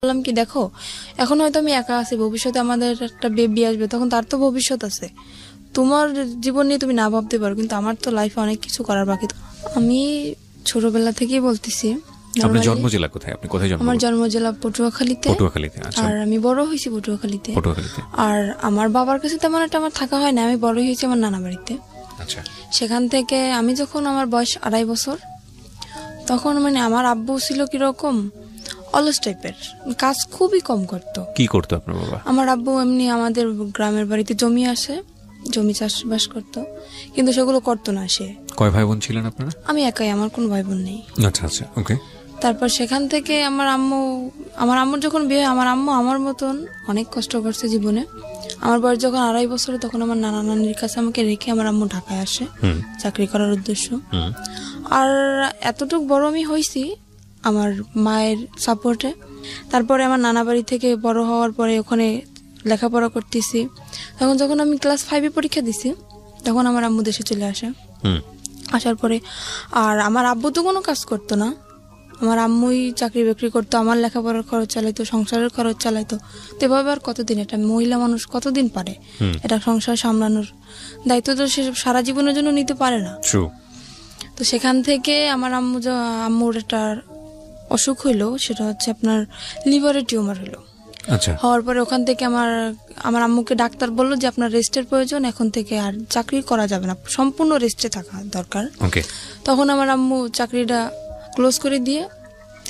বললাম কি দেখো, এখন হয়তো আমি একা আছি, ভবিষ্যতে আমাদের একটা বেবি আসবে, তখন তার তো ভবিষ্যৎ আছে। তোমার জীবন নিয়ে তুমি না ভাবতে পারো, কিন্তু আমার তো লাইফে অনেক কিছু করার বাকি। আমি ছোটবেলা থেকেই বলতেছি। আপনার জন্ম জেলা কোথায়? আপনি কোথায় জন্ম? আমার জন্ম জেলা পটুয়াখালীতে। পটুয়াখালীতে। আচ্ছা। আর আমি বড় হয়েছি পটুয়াখালীতে। পটুয়াখালীতে। আর আমার বাবার কাছে তেমন একটা আমার থাকা হয় না, আমি বড় হয়েছি আমার নানা বাড়িতে। আচ্ছা। সেখান থেকে আমি যখন আমার বয়স 2.5 বছর, তখন মানে আমার আব্বু ছিল কিরকম অলস টাইপের, কাজ খুবই কম করতো। কি করতো আপনার বাবা? আমার আব্বু এমনি আমাদের গ্রামের বাড়িতে জমি আসে, জমি চাষবাস করতো, কিন্তু সেগুলো করতো না সে। কয় ভাই বোন ছিলেন আপনারা? আমি একাই, আমার কোনো ভাই বোন নেই। আচ্ছা আচ্ছা, ওকে। তারপর সেখান থেকে আমার আম্মুর যখন বিয়ে, আমার আম্মু আমার মতন অনেক কষ্ট করছে জীবনে। আমার বয়স যখন 2.5 বছর, তখন আমার নানা নানির কাছে আমাকে রেখে আমার আম্মু ঢাকায় আসে চাকরি করার উদ্দেশ্য। আর এতটুক বড় আমি হয়েছি আমার মায়ের সাপোর্টে। তারপরে আমার নানা বাড়ি থেকে বড় হওয়ার পরে ওখানে লেখাপড়া করতেছি। তখন যখন আমি ক্লাস 5-এ পরীক্ষা দিছি, তখন আমার আম্মু দেশে চলে আসে। আসার পরে আর আমার আব্বু তো কোনো কাজ করতো না, আমার আম্মুই চাকরি বাকরি করতো, আমার লেখাপড়ার খরচ চালাইতো, সংসারের খরচ চালাইতো। তো এভাবে আর কতদিন, একটা মহিলা মানুষ কতদিন পারে এটা সংসার সামলানোর দায়িত্ব? তো সে সারা জীবনের জন্য নিতে পারে না। তো সেখান থেকে আমার আম্মুর একটা অসুখ হইলো, সেটা হচ্ছে আপনার লিভারের টিউমার হলো। আচ্ছা। হওয়ার পরে ওখান থেকে আমার আম্মুকে ডাক্তার বললো যে আপনার রেস্টের প্রয়োজন, এখন থেকে আর চাকরি করা যাবে না, সম্পূর্ণ রেস্টে থাকা দরকার। তখন আমার আম্মু চাকরিটা ক্লোজ করে দিয়ে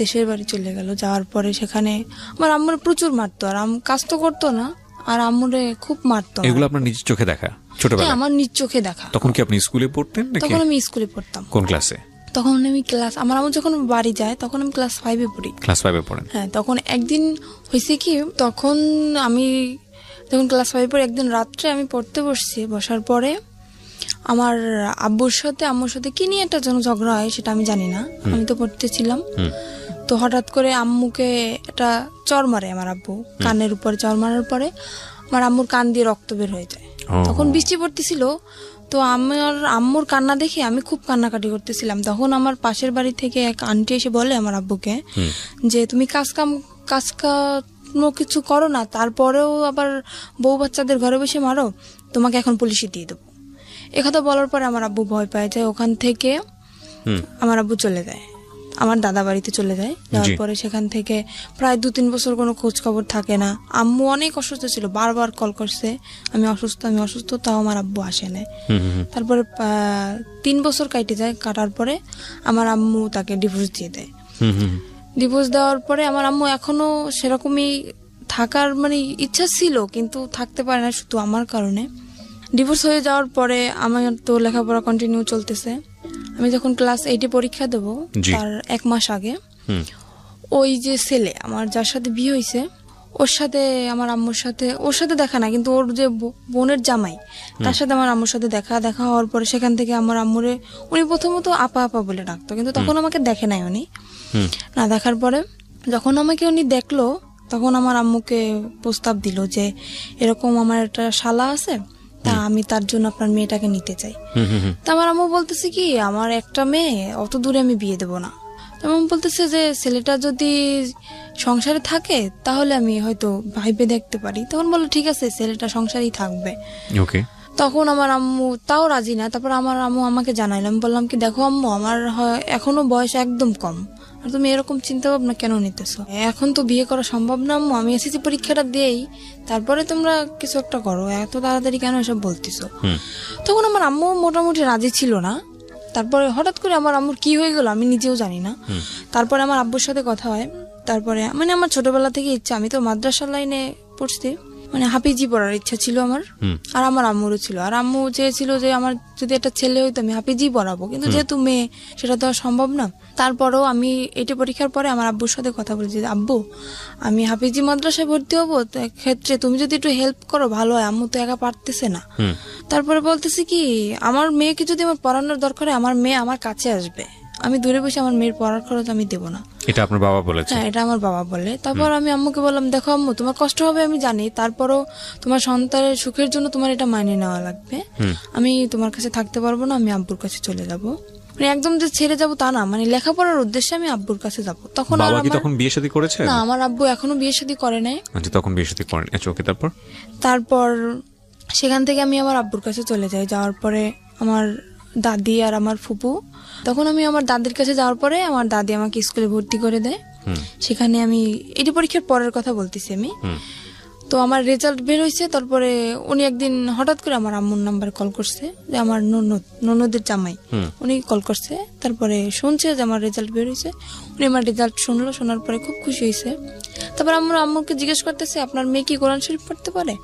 দেশের বাড়ি চলে গেল। যাওয়ার পরে সেখানে আমার আম্মুর প্রচুর মারতো, আর কাজ তো করতো না, আর আম্মুরে খুব মারতো। এগুলো আপনার নিজের চোখে দেখা? ছোটবেলায় আমার নিজ চোখে দেখা। তখন কি আপনি স্কুলে পড়তেন? তখন আমি স্কুলে পড়তাম। কোন ক্লাসে? তখন আমি আমার আম্মু যখন বাড়ি যায় তখন আমি ক্লাস 5-এ পড়ি। ক্লাস 5-এ পড়েন? হ্যাঁ। তখন একদিন হয়েছে কি, তখন আমি যখন ক্লাস 5-এ পড়ি, একদিন রাত্রে আমি পড়তে বসছি। বসার পরে আমার আম্মুর সাথে কি নিয়ে একটা যেন ঝগড়া হয়, সেটা আমি জানি না, আমি তো পড়তেছিলাম। তো হঠাৎ করে আম্মুকে একটা চর মারে আমার আব্বু, কানের উপরে চর মারার পরে আমার আম্মুর কান দিয়ে রক্ত বের হয়ে যায়। তখন বৃষ্টি পড়তেছিল, তো আমার আম্মুর কান্না দেখে আমি খুব কান্নাকাটি করতেছিলাম। তখন আমার পাশের বাড়ি থেকে এক আন্টি এসে বলে আমার আব্বুকে যে তুমি কাজ কোনো কিছু করো না, তারপরেও আবার বউ বাচ্চাদের ঘরে বসে মারো, তোমাকে এখন পুলিশে দিয়ে দেবো। একথা বলার পরে আমার আব্বু ভয় পায় যায়। ওখান থেকে আমার আব্বু চলে যায়, আমার দাদা বাড়িতে চলে যায়। যাওয়ার পরে সেখান থেকে প্রায় 2-3 বছর কোনো খোঁজ খবর থাকে না। আম্মু অনেক অসুস্থ ছিল, বারবার কল করছে আমি অসুস্থ, তাও আমার আব্বু আসে না। তারপরে 3 বছর কাটে যায়। কাটার পরে আমার আম্মু তাকে ডিভোর্স দিয়ে দেয়। ডিভোর্স দেওয়ার পরে আমার আম্মু এখনো সেরকমই থাকার মানে ইচ্ছা ছিল, কিন্তু থাকতে পারে না শুধু আমার কারণে। ডিভোর্স হয়ে যাওয়ার পরে আমার তো লেখাপড়া কন্টিনিউ চলতেছে। আমি যখন ক্লাস 8-এ পরীক্ষা দেবো, তার 1 মাস আগে ওই যে ছেলে আমার যার সাথে বিয়ে হয়েছে, ওর সাথে আমার আম্মুর সাথে, ওর সাথে দেখা না, কিন্তু ওর যে বোনের জামাই, তার সাথে আমার আম্মুর সাথে দেখা হওয়ার পরে সেখান থেকে আমার আম্মুরে উনি প্রথমত আপা বলে ডাকতো, কিন্তু তখন আমাকে দেখে নাই উনি। না দেখার পরে যখন আমাকে উনি দেখলো, তখন আমার আম্মুকে প্রস্তাব দিল যে এরকম আমার একটা শালা আছে, তা আমি তার জন্য আপনার মেয়েটাকে নিতে চাই। তা আমার আম্মু বলতেছে কি, আমার একটা মেয়ে, অত দূরে আমি বিয়ে দেবো না। তেমন বলতেছে যে ছেলেটা যদি সংসারে থাকে তাহলে আমি হয়তো ভাইবে দেখতে পারি। তখন বললো ঠিক আছে, ছেলেটা সংসারেই থাকবে। তখন আমার আম্মু তাও রাজি না। তারপর আমার আম্মু আমাকে জানাইলাম, বললাম কি দেখো আম্মু, আমার এখনো বয়স একদম কম, আর তুমি এরকম চিন্তা ভাবনা কেন নিতেছো? এখন তো বিয়ে করা সম্ভব না আম্মু, আমি এসএসসি পরীক্ষাটা দিয়েই তারপরে তোমরা কিছু একটা করো, এত তাড়াতাড়ি কেন এসব বলতেছো? তখন আমার আম্মু মোটামুটি রাজি ছিল না। তারপরে হঠাৎ করে আমার আম্মুর কি হয়ে গেল আমি নিজেও জানি না। তারপরে আমার আব্বুর সাথে কথা হয়। তারপরে মানে আমার ছোটবেলা থেকে ইচ্ছা, আমি তো মাদ্রাসা লাইনে পড়ছি, মানে হাফিজি পড়ার ইচ্ছা ছিল আমার, আর আমার আম্মুরও ছিল। আর আম্মু চেয়েছিল যে আমার যদি একটা ছেলে হইতো আমি হাফিজি পড়াবো, কিন্তু যেহেতু মেয়ে সেটা তো আর সম্ভব না। তারপরেও আমি 8-এ পরীক্ষার পরে আমার আব্বুর সাথে কথা বলেছি, আব্বু আমি হাফিজি মাদ্রাসায় ভর্তি হবো, ক্ষেত্রে তুমি যদি একটু হেল্প করো ভালো হয়, আম্মু তো একা পারতেছে না। তারপরে বলতেছি কি, আমার মেয়েকে যদি আমার পড়ানোর দরকার হয়, আমার মেয়ে আমার কাছে আসবে, আমি দূরে বসে আমার মেয়ের পড়ার খরচ আমি দেবো না। এটা আপনার বাবা বলেছে? হ্যাঁ, এটা আমার বাবা বলে। তারপর আমি আম্মুকে বললাম, দেখো আম্মু, তোমার কষ্ট হবে আমি জানি, তারপরও তোমার সন্তানের সুখের জন্য তোমার এটা মানিয়ে নেওয়া লাগবে। আমি তোমার কাছে থাকতে পারবো না, আমি আব্বুর কাছে চলে যাব। মানে একদম যে ছেড়ে যাব তা না, মানে লেখাপড়ার উদ্দেশ্যে আমি আব্বুর কাছে যাব। তখন আর বাবা কি আমার তখন বিয়ে শাদী করেছে? না, আমার আব্বু এখনো বিয়ে শাদী করে নাই। আচ্ছা, তখন বিয়ে শাদী করেন। আচ্ছা, ওকে, তারপর? তারপর সেখান থেকে আমি আমার আব্বুর কাছে চলে যাই। যাওয়ার পরে আমার দাদি আর আমার ফুপু, তখন আমি আমার দাদির কাছে যাওয়ার পরে আমার দাদি আমাকে স্কুলে ভর্তি করে দেয়। সেখানে আমি এটি পরীক্ষার পরের কথা বলতেছি আমি। তো আমার রেজাল্ট বের হয়েছে, তারপরে উনি একদিন হঠাৎ করে আমার আম্মুর নাম্বার কল করছে, যে আমার ননদের জামাই, উনি কল করছে। তারপরে শুনছে যে আমার রেজাল্ট বের হয়েছে। উনি আমার রেজাল্ট শুনলো, শোনার পরে খুব খুশি হয়েছে। তারপর আমরা আম্মুকে জিজ্ঞেস করতেছে, আপনার মেয়ে কি কোরআন শরীফ পড়তে পারে?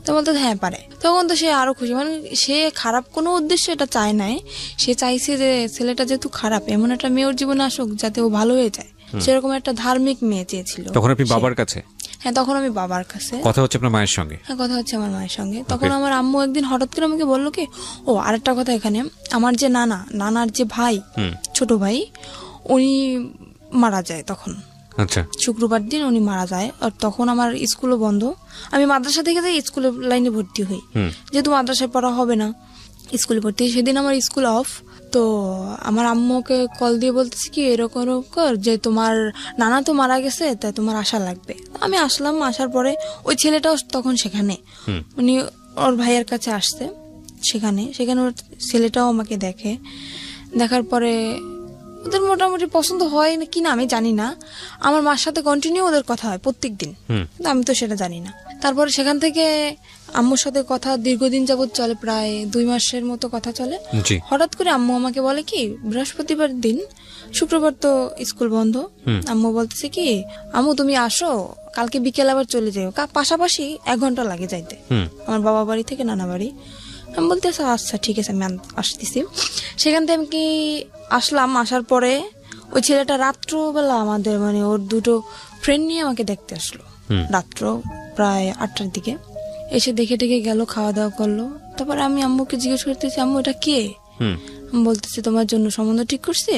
তো বলতে হ্যাঁ পারে। তখন তো সে আরো খুশি, মানে সে খারাপ কোনো উদ্দেশ্য এটা চায় নাই। সে চাইছে যে ছেলেটা যেহেতু খারাপ, এমন একটা মেয়ে ওর জীবনে আসুক যাতে ও ভালো হয়ে যায়, সেরকম একটা ধার্মিক মেয়ে চেয়েছিল। তখন আপনি বাবার কাছে? হ্যাঁ, তখন আমি বাবার কাছে। কথা হচ্ছে আপনার মায়ের সঙ্গে? হ্যাঁ, কথা হচ্ছে আমার মায়ের সঙ্গে। তখন আমার আম্মু একদিন হঠাৎ করে আমাকে বললো কি, ও আরেকটা কথা, এখানে আমার যে নানার যে ভাই, ছোট ভাই, উনি মারা যায় তখন। আচ্ছা, শুক্রবার দিন উনি মারা যায়। আর তখন আমার স্কুলও বন্ধ। আমি মাদ্রাসা থেকে যাই স্কুলে লাইনে ভর্তি হই, যেহেতু মাদ্রাসায় পড়া হবে না, স্কুলে ভর্তি। সেদিন আমার স্কুল অফ। তো আমার আম্মুকে কল দিয়ে বলতেছি কি, এরকম এরকম যে তোমার নানা তো মারা গেছে, তাই তোমার আসা লাগবে। আমি আসলাম। আসার পরে ওই ছেলেটাও তখন সেখানে, উনি ওর ভাইয়ের কাছে আসছে। সেখানে ওর ছেলেটাও আমাকে দেখে। দেখার পরে ওদের মোটামুটি পছন্দ হয় না কিনা আমি জানি না। আমার মার সাথে কন্টিনিউ ওদের কথা হয় প্রত্যেক দিন, আমি তো সেটা জানি না। তারপরে সেখান থেকে আম্মুর সাথে কথা দীর্ঘদিন যাবত চলে, প্রায় 2 মাসের মতো কথা চলে। হঠাৎ করে আম্মু আমাকে বলে কি, বৃহস্পতিবার দিন, শুক্রবার তো স্কুল বন্ধ, আম্মু বলতেছে কি, আম্মু তুমি আসো, কালকে বিকেল আবার চলে যাও, পাশাপাশি 1 ঘন্টা লাগে যাইতে আমার বাবা বাড়ি থেকে নানা বাড়ি। আমি বলতেছি আচ্ছা ঠিক আছে, আমি আসতেছি। সেখান থেকে আমি কি আসলাম। আসার পরে ওই ছেলেটা রাত্রবেলা আমাদের, মানে ওর 2টো ফ্রেন্ড নিয়ে আমাকে দেখতে আসলো রাত্র প্রায় 8টার দিকে। এসে দেখে গেল, খাওয়া দাওয়া করলো। তারপরে আমি আম্মুকে জিজ্ঞেস করতেছি, আম্মু এটা কে? আমি বলতেছি তোমার জন্য সম্বন্ধ ঠিক করছে,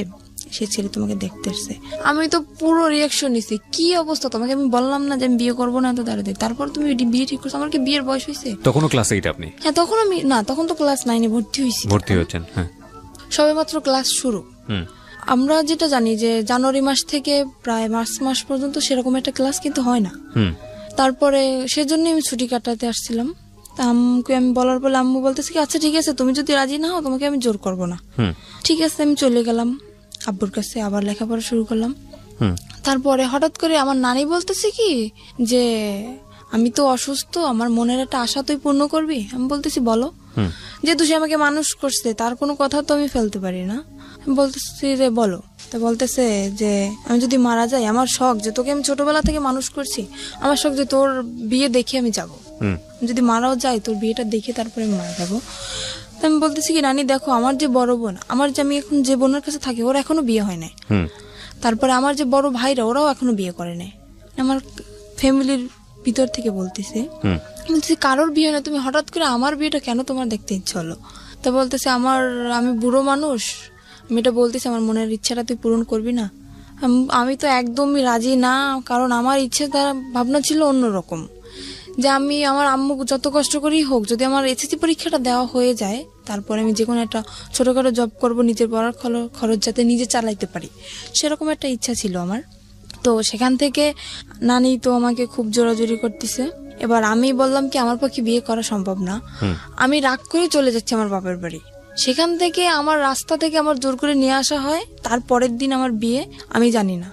সে ছেলে তোমাকে দেখতে আসছে। আমি তো পুরো রিয়াকশন নিছি, কি অবস্থা, তোমাকে আমি বললাম না যে আমি বিয়ে করবো না, তো দাঁড়াতে, তারপর তুমি বিয়ে ঠিক করছো। আমার কি বিয়ের বয়স হয়েছে? তখনও ক্লাস 8 আপনি? হ্যাঁ, তখন আমি না, তখন তো ক্লাস 9-এ ভর্তি হয়েছেন। হ্যাঁ, সবে মাত্র ক্লাস শুরু। আমরা যেটা জানি যে জানুয়ারি মাস থেকে প্রায় মার্চ মাস পর্যন্ত সেরকম একটা ক্লাস কিন্তু হয় না। তারপরে সেজন্য আমি ছুটি কাটাতে আসছিলাম। আম্মুকে আমি বলার পরে আম্মু বলতেছে কি, আচ্ছা ঠিক আছে, তুমি যদি রাজি না হও তোমাকে আমি জোর করবো না। ঠিক আছে, আমি চলে গেলাম আব্বুর কাছে, আবার লেখাপড়া শুরু করলাম। তারপরে হঠাৎ করে আমার নানি বলতেছে কি যে, আমি তো অসুস্থ, আমার মনের একটা আশা তুই পূর্ণ করবি। আমি বলতেছি বলো। যেহেতু সে আমাকে মানুষ করছে, তার কোনো কথা তো আমি ফেলতে পারি না। বলতেছি যে বলো। তো বলতেছে যে আমি যদি মারা যাই, আমার শখ যে তোকে আমি ছোটবেলা থেকে মানুষ করছি, আমার শখ যে তোর বিয়ে দেখে আমি যাব, যদি মারাও যাই তোর বিয়েটা দেখে তারপরে আমি মারা যাবো। তো আমি বলতেছি কি, নানি দেখো, আমার যে বড় বোন, আমার যে আমি এখন যে বোনের কাছে থাকি, ওর এখনো বিয়ে হয় নাই। তারপরে আমার যে বড় ভাইরা, ওরাও এখনো বিয়ে করে নাই। আমার ফ্যামিলির ভিতর থেকে বলতেছে কারোর বিয়ে না, তুমি হঠাৎ করে আমার বিয়েটা কেন তোমার দেখতে ইচ্ছে হলো? তা বলতেছে আমি বুড়ো মানুষ, আমি এটা বলতেছি আমার মনের ইচ্ছাটা তুই পূরণ করবি না। আমি তো একদমই রাজি না, কারণ আমার ইচ্ছে তার ভাবনা ছিল অন্যরকম, যে আমি আমার আম্মু যত কষ্ট করেই হোক, যদি আমার এসএসসি পরীক্ষাটা দেওয়া হয়ে যায়, তারপরে আমি যে কোনো একটা ছোটখাটো জব করব, নিজের পড়ার খরচ যাতে নিজে চালাইতে পারি, সেরকম একটা ইচ্ছা ছিল আমার। তো সেখান থেকে নানি তো আমাকে খুব জোরাজোরি করতেছে। এবার আমি বললাম কি, আমার পক্ষে বিয়ে করা সম্ভব না। আমি রাগ করে চলে যাচ্ছি আমার বাপের বাড়ি। সেখান থেকে আমার রাস্তা থেকে আমার জোর করে নিয়ে আসা হয়। তারপরের দিন আমার বিয়ে, আমি জানি না।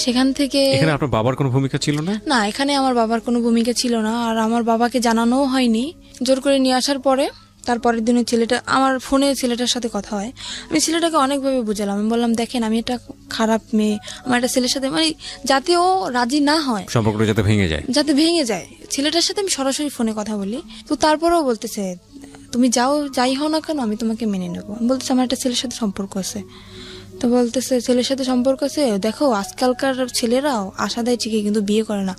সেখান থেকে এখানে আপনার বাবার কোনো ভূমিকা ছিল না? না, এখানে আমার বাবার কোনো ভূমিকা ছিল না, আর আমার বাবাকে জানানোও হয়নি। জোর করে নিয়ে আসার পরে তারপরের দিনে ছেলেটা, আমার ফোনে ছেলেটার সাথে কথা হয়। আমি ছেলেটাকে অনেকভাবে বুঝালাম। আমি বললাম দেখেন, আমি একটা খারাপ মেয়ে, আমার একটা ছেলের সাথে, মানে যাতে ও রাজি না হয়, সম্পর্কটা যাতে ভেঙে যায়, ছেলেটার সাথে আমি সরাসরি ফোনে কথা বলি। তো তারপরেও বলতেছে তুমি যাই হও না কেন, আমি তোমাকে মেনে নেবো। আমি বলতেছি আমার একটা ছেলের সাথে সম্পর্ক আছে। তো বলতেছে ছেলের সাথে সম্পর্ক আছে, দেখো আজকালকার ছেলেরাও আশা দেয় ঠিকই, কিন্তু বিয়ে করে না।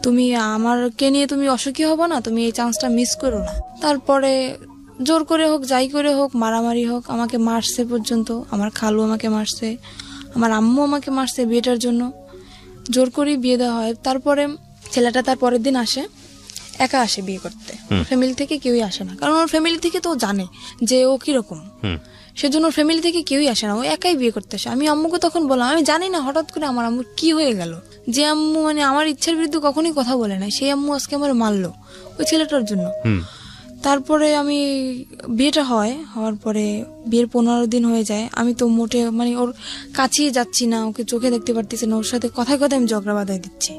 তুমি আমারকে নিয়ে তুমি অসুখী হবো না, তুমি এই চান্সটা মিস করো না। তারপরে জোর করে হোক, যাই করে হোক, মারামারি হোক, আমাকে মারছে পর্যন্ত। আমার খালু আমাকে মারছে, আমার আম্মু আমাকে মারছে বিয়েটার জন্য। জোর করেই বিয়ে দেওয়া হয়। তারপরে ছেলেটা তার পরের দিন আসে, একা আসে বিয়ে করতে, ফ্যামিলি থেকে কেউই আসে না, কারণ ওর ফ্যামিলি থেকে তো জানে যে ও কিরকম। সেজন্য ফ্যামিলি থেকে কেউই আসে না, ও একাই বিয়ে করতে আসে। আমি আম্মুকে তখন বললাম, আমি জানি না হঠাৎ করে আমার আম্মুর কি হয়ে গেল, যে আম্মু মানে আমার ইচ্ছার বিরুদ্ধে কখনোই কথা বলে না, সেই আম্মু আজকে আমার মারলো ওই ছেলেটার জন্য। তারপরে আমি বিয়েটা হওয়ার পরে বিয়ের 15 দিন হয়ে যায়, আমি তো মোটে মানে ওর কাছেই যাচ্ছি না, ওকে চোখে দেখতে পারতেছি না, ওর সাথে কথায় কথায় আমি ঝগড়া বাঁধাই দিচ্ছি।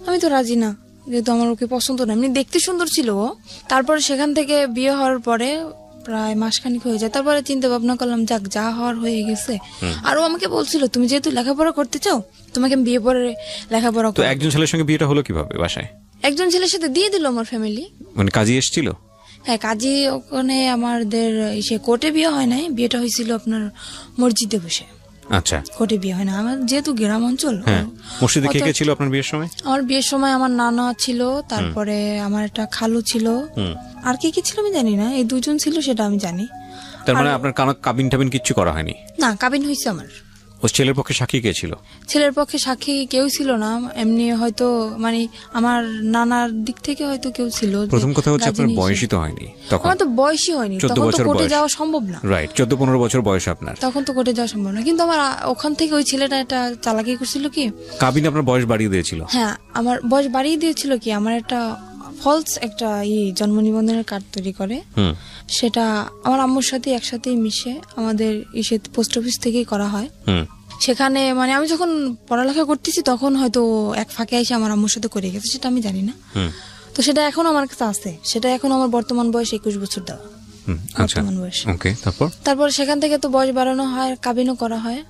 আমি তো রাজি না, যেহেতু আমার ওকে পছন্দ না, এমনি দেখতে সুন্দর ছিল ও। তারপরে সেখান থেকে বিয়ে হওয়ার পরে প্রায় মাসখানিক হয়ে যায়, তারপরে চিন্তা ভাবনা করলাম যাক যা হওয়ার হয়ে গেছে। আর ও আমাকে বলছিল, তুমি যেহেতু লেখাপড়া করতে চাও তোমাকে আমি বিয়ে পরে লেখাপড়া তো একজন ছেলের সঙ্গে বিয়েটা হলো কিভাবে বাসায়? একজন ছেলের সাথে দিয়ে দিল আমার ফ্যামিলি। মানে কাজী এসেছিল? হ্যাঁ, কাজী ওখানে আমাদের সে কোর্টে বিয়ে হয় নাই, বিয়েটা হয়েছিল আপনার মসজিদে বসে। আচ্ছা, কোর্টে বিয়ে হয় না, আমার যেহেতু গ্রাম অঞ্চল। হ্যাঁ, মসজিদে কে কে ছিল আপনার বিয়ের সময়? আমার বিয়ের সময় আমার নানা ছিল, তারপরে আমার একটা খালু ছিল, আর কে ছিল আমি জানি না, এই দুজন ছিল সেটা আমি জানি। তার মানে আপনার কাবিন টাবিন কিচ্ছু করা হয়নি? না, কাবিন হয়েছে আমার। ও ছেলের পক্ষে সাক্ষী কে ছিল? ছেলের পক্ষে সাক্ষী কেউ ছিল না, এমনি হয়তো মানে আমার নানার দিক থেকে হয়তো কেউ ছিল। প্রথম কথা হচ্ছে আপনার বয়সই তো হয়নি তখন। আমার তো বয়সই হয়নি, 14 তখন তো বছর কোর্টে বয়স। যাওয়া সম্ভব না। রাইট, 14-15 বছর বয়স আপনার, তখন তো কোর্টে যাওয়া সম্ভব না। কিন্তু আমার ওখান থেকে ওই ছেলেটা একটা চালাকি করছিল কি, কাবিন আপনার বয়স বাড়িয়ে দিয়েছিল? হ্যাঁ, আমার বয়স বাড়িয়ে দিয়েছিল কি, আমার একটা ফলস একটা জন্ম নিবন্ধনের কার্ড তৈরি করে, সেটা আমার আম্মুর সাথে একসাথেই মিশে আমাদের পোস্ট অফিস থেকেই করা হয়। সেখানে মানে আমি যখন পড়ালেখা করতেছি তখন হয়তো এক ফাঁকে এসে আমার আম্মুর সাথে করে গেছে, সেটা আমি জানি না। তো সেটা এখন আমার কাছে আছে, সেটা এখন আমার বর্তমান বয়স 21 বছর দেওয়া। বর্তমান বয়স। তারপর সেখান থেকে তো বয়স বাড়ানো হয়, কাবিনও করা হয়।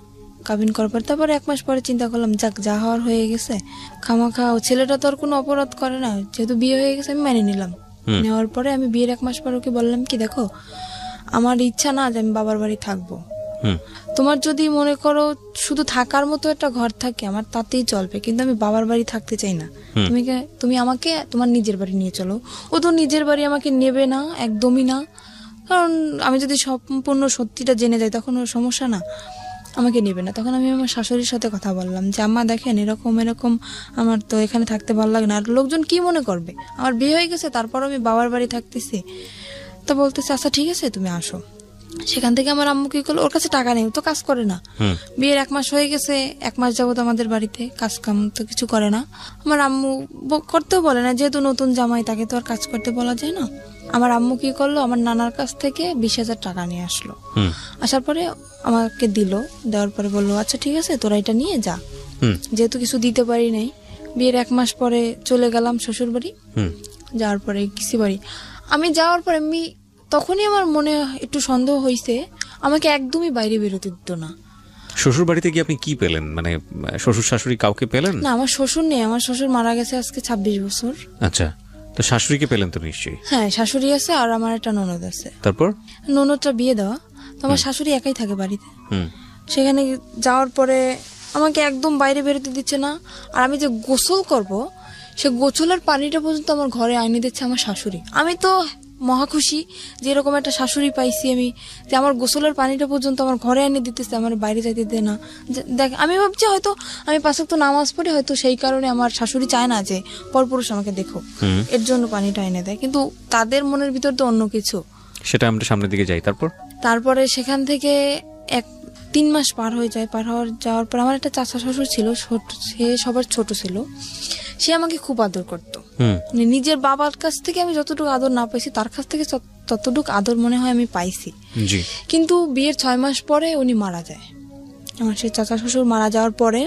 কাবিন করার পর তারপরে 1 মাস পরে চিন্তা করলাম যাক যা হওয়ার হয়ে গেছে, খামাখা ও ছেলেটা তো আর কোনো অপরাধ করে না, যেহেতু বিয়ে হয়ে গেছে আমি মেনে নিলাম। নেওয়ার পরে আমি বিয়ের 1 মাস পর ওকে বললাম কি, দেখো আমার ইচ্ছা না যে আমি বাবার বাড়ি থাকবো, তোমার যদি মনে করো শুধু থাকার মতো একটা ঘর থাকে আমার তাতেই চলবে, কিন্তু আমি বাবার বাড়ি থাকতে চাই না। তুমি আমাকে তোমার নিজের বাড়ি নিয়ে চলো। ও তো নিজের বাড়ি আমাকে নেবে না, একদমই না, কারণ আমি যদি সম্পূর্ণ সত্যিটা জেনে যাই তখন ওর সমস্যা না, আমাকে নেবে না। তখন আমি আমার শাশুড়ির সাথে কথা বললাম যে আম্মা দেখেন এরকম এরকম, আমার তো এখানে থাকতে ভালো লাগে না, আর লোকজন কি মনে করবে, আমার বিয়ে হয়ে গেছে তারপর আমি বাবার বাড়ি থাকতেছি। তো বলতেছে আচ্ছা ঠিক আছে তুমি আসো। সেখান থেকে আমার আম্মু কি করলো, ওর কাছে টাকা নেই, তো কাজ করে না, বিয়ের 1 মাস হয়ে গেছে, 1 মাস যাবত আমাদের বাড়িতে কাজ কাম তো কিছু করে না। আমার আম্মু করতেও বলে না, যেহেতু নতুন জামাই তাকে তো আর কাজ করতে বলা যায় না। আমার আম্মু কি করলো, আমার নানার কাছ থেকে 20,000 টাকা নিয়ে আসলো। আসার পরে আমাকে দিল, দেওয়ার পরে বললো আচ্ছা ঠিক আছে তোরা এটা নিয়ে যা। যেহেতু কিছু দিতে পারি নাই, বিয়ের 1 মাস পরে চলে গেলাম শ্বশুর বাড়ি। যাওয়ার পরে কিসি বাড়ি আমি যাওয়ার পরে তখনই আমার মনে একটু সন্দেহ হয়েছে, আমাকে একদমই বাইরে বেরোতে দিত না। শ্বশুর বাড়িতে গিয়ে আপনি কি পেলেন, মানে শ্বশুর শাশুড়ি কাউকে পেলেন? না, আমার শ্বশুর নেই, আমার শ্বশুর মারা গেছে আজকে 26 বছর। আচ্ছা, তো শাশুড়িকে পেলেন তো নিশ্চয়ই? হ্যাঁ, শাশুড়ি আছে আর আমার একটা ননদ আছে। তারপর ননদটা বিয়ে দেওয়া, তো আমার শাশুড়ি একাই থাকে বাড়িতে। সেখানে যাওয়ার পরে আমাকে একদম বাইরে বেরোতে দিচ্ছে না, আর আমি যে গোসল করব সে গোসলের পানিটা পর্যন্ত আমার ঘরে আইনে দিচ্ছে আমার শাশুড়ি। আমি তো মহা খুশি যে এরকম একটা শাশুড়ি পাইছি আমি, যে আমার গোসলের পানিটা পর্যন্ত আমার ঘরে এনে দিতেছে, আমার বাইরে যাইতে দেয় না। দেখ আমি ভাবছি হয়তো আমি 5 ওয়াক্ত নামাজ পড়ি, হয়তো সেই কারণে আমার শাশুড়ি চায় না যে পরপুরুষ আমাকে দেখো, এর জন্য পানিটা এনে দেয়, কিন্তু তাদের মনের ভিতর তো অন্য কিছু। সেটা আমরা সামনের দিকে যাই। তারপরে সেখান থেকে 3 মাস পার হয়ে যায়। যাওয়ার পর আমার একটা চাচা শ্বশুর ছিল, সে সবার ছোট ছিল, সে আমাকে খুব আদর করতো। নিজের বাবার কাছ থেকে আমি যতটুকু আদর না পাইছি তার কাছ থেকে ততটুকু আদর মনে হয় আমি পাইছি। কিন্তু বিয়ের 6 মাস পরে উনি মারা যায়। আমার সেই চাচা শ্বশুর মারা যাওয়ার পরে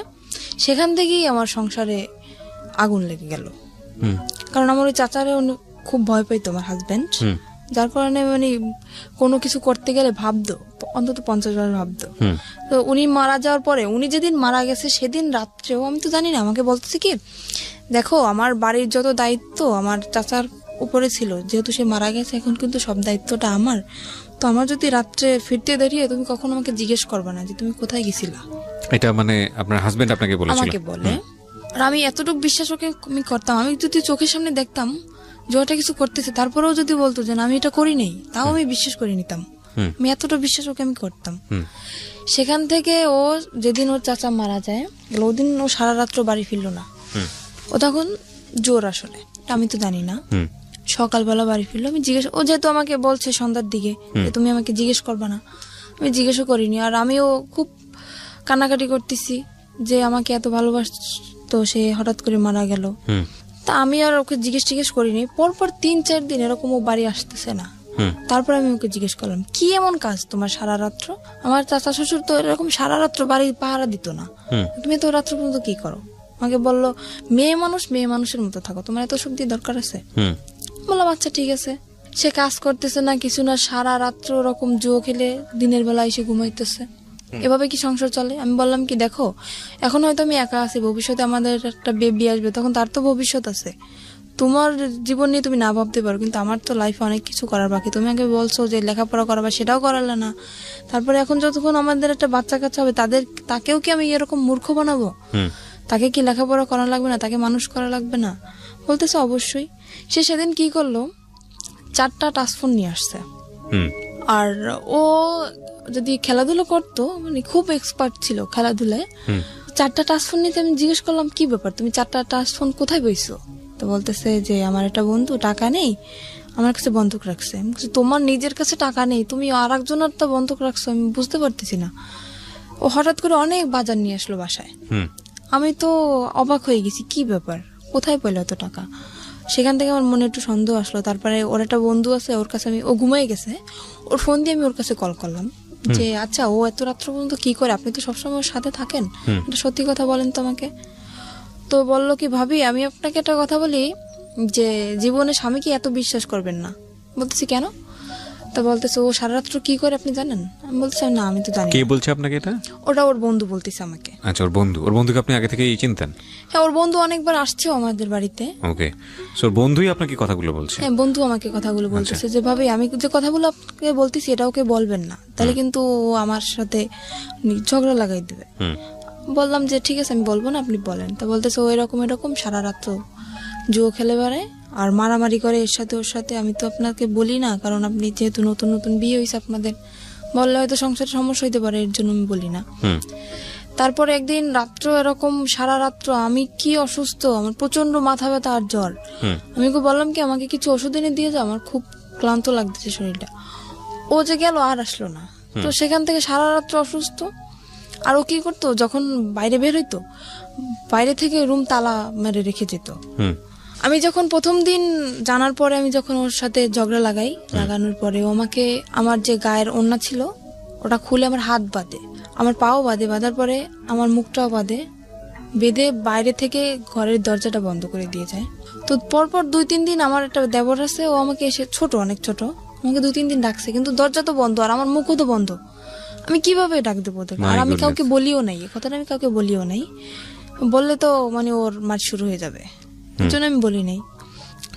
সেখান থেকেই আমার সংসারে আগুন লেগে গেল। কারণ আমার ওই চাচারে খুব ভয় পাইতো আমার হাজবেন্ড, যার কারণে মানে কোনো কিছু করতে গেলে ভাবতো, অন্তত 50 বার ভাবতো। তো উনি মারা যাওয়ার পরে, উনি যেদিন মারা গেছে সেদিন রাত্রেও আমি তো জানি না, আমাকে বলতেছে কি দেখো আমার বাড়ির যত দায়িত্ব আমার চাচার উপরে ছিল, যেহেতু সে মারা গেছে এখন কিন্তু সব দায়িত্বটা আমার, তো আমার যদি রাত্রে ফিরতে দাঁড়িয়ে তুমি কখনো আমাকে জিজ্ঞেস করবে না যে তুমি কোথায় গেছিলা। এটা মানে আপনার হাজবেন্ড আপনাকে বলেছিল? আমাকে বলে। আর আমি এতটুকু বিশ্বাস ওকে আমি করতাম, আমি যদি চোখের সামনে দেখতাম যে ওটা কিছু করতেছে, তারপরেও যদি বলতো যে আমি এটা করি নাই, তাও আমি বিশ্বাস করে নিতাম। আমি এতটা বিশ্বাস ওকে আমি করতাম। সেখান থেকে ও যেদিন ওর চাচা মারা যায় ওদিন ও সারা রাত্র বাড়ি ফিরলো না। ও তখন জোর, আসলে আমি তো জানি না। সকালবেলা বাড়ি ফিরলো, আমি জিজ্ঞেস, ও যেহেতু আমাকে বলছে সন্ধ্যার দিকে তুমি আমাকে জিজ্ঞেস করবা না, আমি জিজ্ঞেসও করিনি। আর আমিও খুব কান্নাকাটি করতেছি যে আমাকে এত ভালোবাসতো, সে হঠাৎ করে মারা গেল। তা আমি আর ওকে জিজ্ঞেস করিনি। পরপর 3-4 দিন এরকম ও বাড়ি আসতেছে না। তারপর আমি ওকে জিজ্ঞেস করলাম, কি এমন কাজ তোমার সারা রাত্র? আমার চাচা শ্বশুর তো এরকম সারা রাত্র বাড়ি পাহারা দিত না, তুমি তো রাত্র পর্যন্ত কি করো? আমাকে বললো, মেয়ে মানুষের মতো থাকো, তোমার এত শক্তি দরকার আছে? বললাম আচ্ছা ঠিক আছে। সে কাজ করতেছে না, কিছু না, সারা রাত্র ওরকম জুয়ো খেলে দিনের বেলা এসে ঘুমাইতেছে। এভাবে কি সংসার চলে? আমি বললাম কি, দেখো এখন হয়তো আমি একা আছি, ভবিষ্যতে আমাদের একটা বেবি আসবে, তখন তার তো ভবিষ্যৎ আছে। তোমার জীবন নিয়ে তুমি না ভাবতে পারো, কিন্তু আমার তো লাইফে অনেক কিছু করার বাকি। তুমি আগে বলছো যে লেখাপড়া করাবা, সেটাও করালে না। তারপরে এখন যতক্ষণ আমাদের একটা বাচ্চা কাচ্চা হবে, তাকেও কি আমি এরকম মূর্খ বানাবো? তাকে কি লেখাপড়া করা লাগবে না? তাকে মানুষ করা লাগবে না? বলতেছে অবশ্যই। সে সেদিন কি করলো, 4টা টাচফোন নিয়ে আসছে। আর ও যদি খেলাধুলো করতো, মানে খুব এক্সপার্ট ছিল খেলাধুলায়, 4টা টাচফোন নিতে আমি জিজ্ঞেস করলাম, কি ব্যাপার, তুমি 4টা টাচফোন কোথায় বইছো? তো বলতেছে যে আমার একটা বন্ধু টাকা নেই, আমার কাছে বন্ধক রাখছে। আমি বলছি, তোমার নিজের কাছে টাকা নেই, তুমি আর একজনের তো বন্ধক রাখছো, আমি বুঝতে পারতেছি না। ও হঠাৎ করে অনেক বাজার নিয়ে আসলো বাসায়। আমি তো অবাক হয়ে গেছি, কি ব্যাপার, কোথায় পেলো এত টাকা? সেখান থেকে আমার মনে একটু সন্দেহ আসলো। তারপরে ওর একটা বন্ধু আছে, ওর কাছে ও ঘুমাই গেছে, ওর ফোন দিয়ে আমি ওর কাছে কল করলাম যে আচ্ছা ও এত রাত্র পর্যন্ত কি করে, আপনি তো সবসময় ওর সাথে থাকেন, এটা সত্যি কথা বলেন তো আমাকে। তো বললো কি, ভাবি আমি আপনাকে একটা কথা বলি, যে জীবনে স্বামীকে এত বিশ্বাস করবেন না। বলতেছি কেন? তো বলতেছে, ও সারা রাত্র কি করে আপনি জানেন? আমি বলতেছি না, আমি তো জানি। কে বলছে আপনাকে এটা? ওটা ওর বন্ধু বলতেছে আমাকে। আচ্ছা, ওর বন্ধুকে আপনি আগে থেকেই চিনতেন? হ্যাঁ, ওর বন্ধু অনেকবার আসছে আমাদের বাড়িতে। ওকে, সো বন্ধুই আপনাকে কথাগুলো বলছে? হ্যাঁ, বন্ধু আমাকে কথাগুলো বলতেছে যে ভাবি আমি যে কথাগুলো আপনাকে বলতেছি এটা ওকে বলবেন না, তাহলে কিন্তু ও আমার সাথে ঝগড়া লাগাই দেবে। বললাম যে ঠিক আছে, আমি বলবো না, আপনি বলেন। তা বলতেছে ও এরকম সারা রাত্র জুয়ো খেলে বেড়ায় আর মারামারি করে এর সাথে ওর সাথে। আমি তো আপনাকে বলি না, কারণ আপনি যেহেতু নতুন নতুন বিয়ে হয়েছে, আপনাদের বললে হয়তো সংসারে সমস্যা হইতে পারে, এর জন্য আমি বলি না। তারপরে একদিন রাত্র এরকম সারা রাত্র আমি কি অসুস্থ, আমার প্রচন্ড মাথা ব্যথা আর জ্বর। আমি ওকে বললাম কি, আমাকে কিছু ওষুধ এনে দিয়ে যাও, আমার খুব ক্লান্ত লাগতেছে শরীরটা। ও যে গেল আর আসলো না। তো সেখান থেকে সারা রাত্র অসুস্থ। আর ও কি করতো, যখন বাইরে বের হইতো, বাইরে থেকে রুম তালা মেরে রেখে যেত। আমি যখন প্রথম দিন জানার পরে আমি যখন ওর সাথে ঝগড়া লাগানোর পরে ও আমাকে আমার যে গায়ের ওড়না ছিল ওটা খুলে আমার হাত বাঁধে, আমার পাও বাঁধে, বাঁধার পরে আমার মুখটাও বাঁধে, বেঁধে বাইরে থেকে ঘরের দরজাটা বন্ধ করে দিয়ে যায়। তো পরপর 2-3 দিন আমার একটা দেবর আছে, ও আমাকে এসে অনেক ছোট, আমাকে 2-3 দিন ডাকছে, কিন্তু দরজা তো বন্ধ আর আমার মুখও তো বন্ধ। আমি কিভাবে ডাক দেবো ওদেরকে? আর আমি কাউকে বলিও নাই, কথাটা আমি কাউকে বলিও নাই, বললে তো মানে ওর মার শুরু হয়ে যাবে, এর জন্য আমি বলি নাই।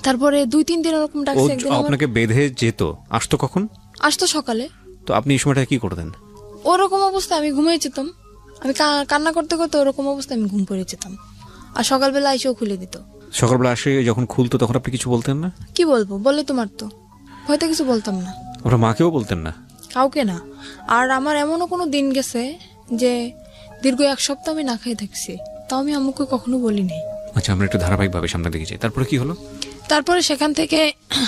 তারপরে 2-3 দিন ওরকম ডাকছে। একদিন আপনাকে বেঁধে যেত, আসতো কখন? আসতো সকালে। তো আপনি এই সময়টা কি করতেন? ওরকম অবস্থায় আমি ঘুমিয়ে যেতাম, আমি কান্না করতে করতে ওরকম অবস্থায় আমি ঘুম পড়ে যেতাম। আর সকালবেলা এসেও খুলে দিত। সকালবেলা আসে যখন খুলতো তখন আপনি কিছু বলতেন না? কি বলবো, বলে তো মারতো, হয়তো কিছু বলতাম না। আপনার মাকেও বলতেন না? কাউকে না। আর আমার এমনও কোনো দিন গেছে যে দীর্ঘ 1 সপ্তাহ আমি না খেয়ে থাকছি, তাও আমি আম্মুকে কখনো বলি নাই। আচ্ছা, আমরা একটু ধারাবাহিকভাবে সামনে দিকে যাই। তারপরে কি হলো? তারপরে সেখান থেকে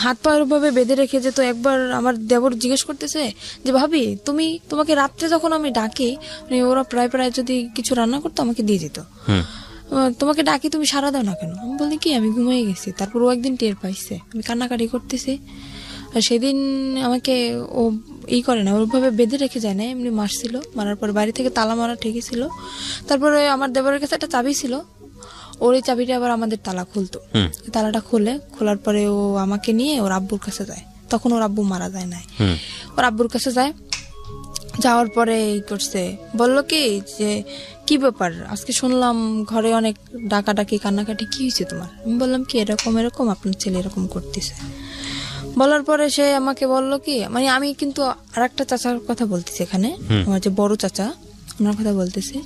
হাত পা ভাবে বেঁধে রেখে যেত। একবার আমার দেবর জিজ্ঞেস করতেছে যে ভাবি তোমাকে রাত্রে যখন আমি ডাকি, মানে ওরা প্রায় যদি কিছু রান্না করতো আমাকে দিয়ে যেত, তোমাকে ডাকি তুমি সারা দাও না কেন? আমি বলি কি আমি ঘুমিয়ে গেছি। তারপর ও একদিন টের পাইছে আমি কান্নাকাটি করতেছি, আর সেদিন আমাকে ও করে না, ওইভাবে বেঁধে রেখে যায় না, এমনি মারছিল। মারার পর বাড়ি থেকে তালা মারা ঠেকেছিল। তারপরে আমার দেবরের কাছে একটা চাবি ছিল, ওর এই চাবিটা আবার আমাদের তালা খুলতো। তালাটা খোলার পরে ও আমাকে নিয়ে ওর আব্বুর কাছে যায়। তখন ওর আব্বু মারা যায় নাই, ওর আব্বুর কাছে যায়। যাওয়ার পরে এই করছে, বললো কি যে কি ব্যাপার, আজকে শুনলাম ঘরে অনেক ডাকাডাকি কান্নাকাটি, কি হয়েছে তোমার? আমি বললাম কি এরকম আপনার ছেলে এরকম করতেছে। বলার পরে সে আমাকে বললো কি, মানে আমি কিন্তু আর একটা চাচার কথা বলতেছি এখানে, আমার যে বড় চাচা ওনার কথা বলতেছি।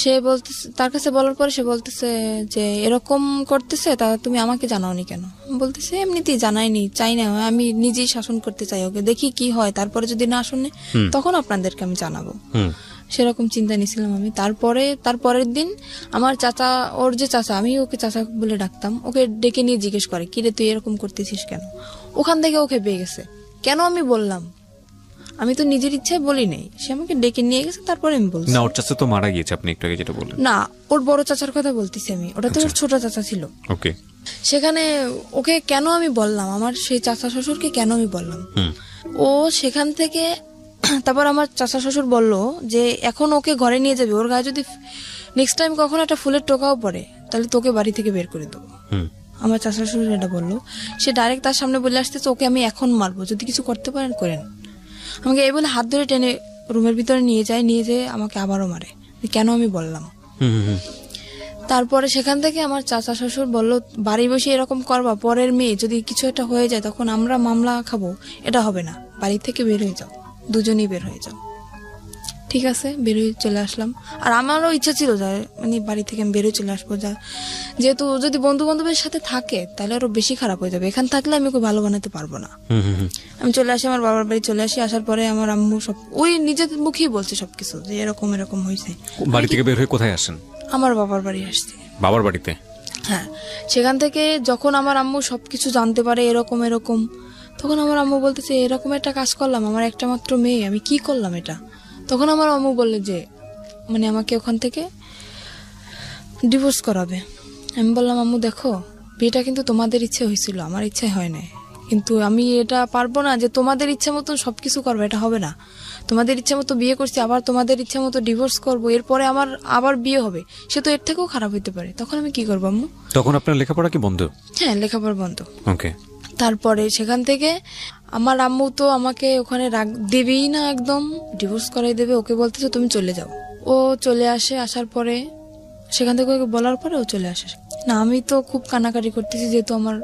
সে বলতেছে, তার কাছে বলার পরে সে বলতেছে যে এরকম করতেছে, তা তুমি আমাকে জানাওনি কেন? বলতেছে এমনিতেই জানাইনি, চাই না, আমি নিজেই শাসন করতে চাই ওকে, দেখি কি হয়, তারপরে যদি না শুনে তখন আপনাদেরকে আমি জানাবো। সেরকম চিন্তা নিয়েছিলাম আমি। তারপরের দিন আমার চাচা, ওর যে চাচা, আমি ওকে চাচা বলে ডাকতাম, ওকে ডেকে নিয়ে জিজ্ঞেস করে কিরে তুই এরকম করতেছিস কেন? ওখান থেকে ওকে পেয়ে গেছে। কেন আমি বললাম, আমি তো নিজের ইচ্ছায় বলি নাই, সে আমাকে ডেকে নিয়ে গেছে, তারপরে আমি বলছি। না, ওর চাচা তো মারা গিয়েছে, আপনি একটু আগে যেটা বললেন। না, ওর বড় চাচার কথা বলতেছি আমি, ওটা তো ওর ছোট চাচা ছিল। ওকে। সেখানে ওকে কেন আমি বললাম, আমার সেই চাচা শ্বশুরকে কেন আমি বললাম, ও সেখান থেকে তারপর আমার চাচা শ্বশুর বলল যে এখন ওকে ঘরে নিয়ে যাবে, ওর গায়ে যদি নেক্সট টাইম কখনো একটা ফুলের টোকাও পড়ে তাহলে তোকে বাড়ি থেকে বের করে দেবো। আমার চাচা শ্বশুর এটা বললো। সে ডাইরেক্ট তার সামনে বলে আসতেছে ওকে আমি এখন মারবো, যদি কিছু করতে পারেন করেন। আমাকে এই বলে হাত ধরে টেনে রুমের ভিতরে নিয়ে যেয়ে আমাকে আবারও মারে। কেন আমি বললাম। তারপরে সেখান থেকে আমার চাচা শ্বশুর বলল বাড়ি বসে এরকম করবা, পরের মেয়ে যদি কিছু একটা হয়ে যায় তখন আমরা মামলা খাবো, এটা হবে না, বাড়ি থেকে বের হয়ে যাও, দুজনেই বের হয়ে যাও। ঠিক আছে, বের হয়ে চলে আসলাম। আর আমারও ইচ্ছা ছিল যে মানে বাড়ি থেকে আমি বের হয়ে চলে আসবো, যেহেতু যদি বন্ধু বান্ধবের সাথে থাকে তাহলে আরো বেশি খারাপ হয়ে যাবে, এখানে থাকলে আমি ওকে ভালো বানাতে পারবো না। আমি চলে আসি, আমার বাবার বাড়ি চলে আসি। আসার পরে আমার আম্মু সব ওই নিজের মুখেই বলছে সবকিছু যে এরকম এরকম হয়েছে। বাড়ি থেকে বের হয়ে কোথায় আসেন? আমার বাবার বাড়ি আসছে। বাবার বাড়িতে? হ্যাঁ। সেখান থেকে যখন আমার আম্মু সবকিছু জানতে পারে এরকম এরকম, তখন আমার আম্মু বলতেছে এরকম একটা কাজ করলাম, আমার একটা মাত্র মেয়ে, আমি কি করলাম এটা। তখন আমার আম্মু বললে যে মানে আমাকে ওখান থেকে ডিভোর্স করাবে। আমি বললাম আম্মু দেখো, বিয়েটা কিন্তু তোমাদের ইচ্ছে হয়েছিল, আমার ইচ্ছে হয় নাই, কিন্তু আমি এটা পারবো না যে তোমাদের ইচ্ছে মতো সবকিছু করবো, এটা হবে না। তোমাদের ইচ্ছে মতো বিয়ে করছি, আবার তোমাদের ইচ্ছে মতো ডিভোর্স করবো, এরপরে আমার আবার বিয়ে হবে, সে তো এর থেকেও খারাপ হইতে পারে। তখন আমি কি করবো আম্মু? তখন আপনার লেখাপড়া কি বন্ধ? হ্যাঁ, লেখাপড়া বন্ধ। ওকে। তারপরে সেখান থেকে আমার আম্মু তো আমাকে ওখানে দেবেই না, একদম ডিভোর্স করাই দেবে। ওকে বলতেছে তুমি চলে যাও। ও চলে আসে, আসার পরে সেখান থেকে ওকে বলার পরে ও চলে আসে। না, আমি তো খুব কানাকাটি করতেছি, যেহেতু আমার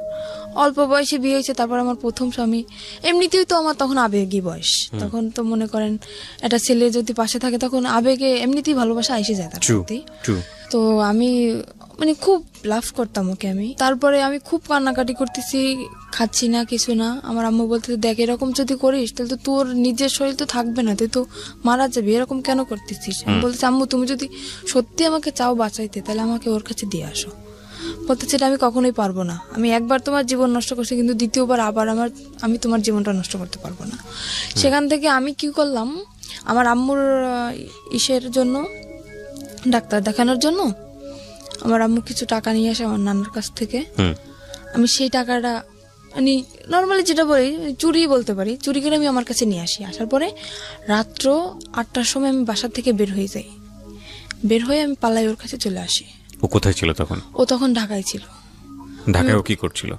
অল্প বয়সে বিয়ে হয়েছে, তারপর আমার প্রথম স্বামী, এমনিতেই তো আমার তখন আবেগী বয়স, তখন তো মনে করেন একটা ছেলে যদি পাশে থাকে তখন আবেগে এমনিতেই ভালোবাসা এসে যায় তার প্রতি। তো আমি মানে খুব লাভ করতাম ওকে আমি। তারপরে আমি খুব কান্নাকাটি করতেছি, খাচ্ছি না, কিছু না। আমার আম্মু বলতে দেখ এরকম যদি করিস তাহলে তো তোর নিজের শরীর তো থাকবে না, তুই তো মারা যাবি, এরকম কেন করতেছিস। আমি বলতেছি আম্মু তুমি যদি সত্যি আমাকে চাও বাঁচাইতে তাহলে আমাকে ওর কাছে দিয়ে আসো। বলতেছে এটা আমি কখনোই পারবো না, আমি একবার তোমার জীবন নষ্ট করছি কিন্তু দ্বিতীয়বার আবার আমি তোমার জীবনটা নষ্ট করতে পারবো না। সেখান থেকে আমি কি করলাম, আমার আম্মুর ইসের জন্য, ডাক্তার দেখানোর জন্য আমার আম্মু কিছু টাকা নিয়ে আসে আমার নানার কাছ থেকে। আমি সেই টাকাটা মানে নর্মালি যেটা বলি চুরি বলতে পারি, চুরি করে আমি আমার কাছে নিয়ে আসি। আসার পরে রাত্র 8টার সময় আমি বাসা থেকে বের হয়ে যাই, বের হয়ে আমি পালাই ওর কাছে চলে আসি। ও কোথায় ছিল তখন? ও তখন ঢাকায় ছিল। ঢাকায় ও কি করছিল?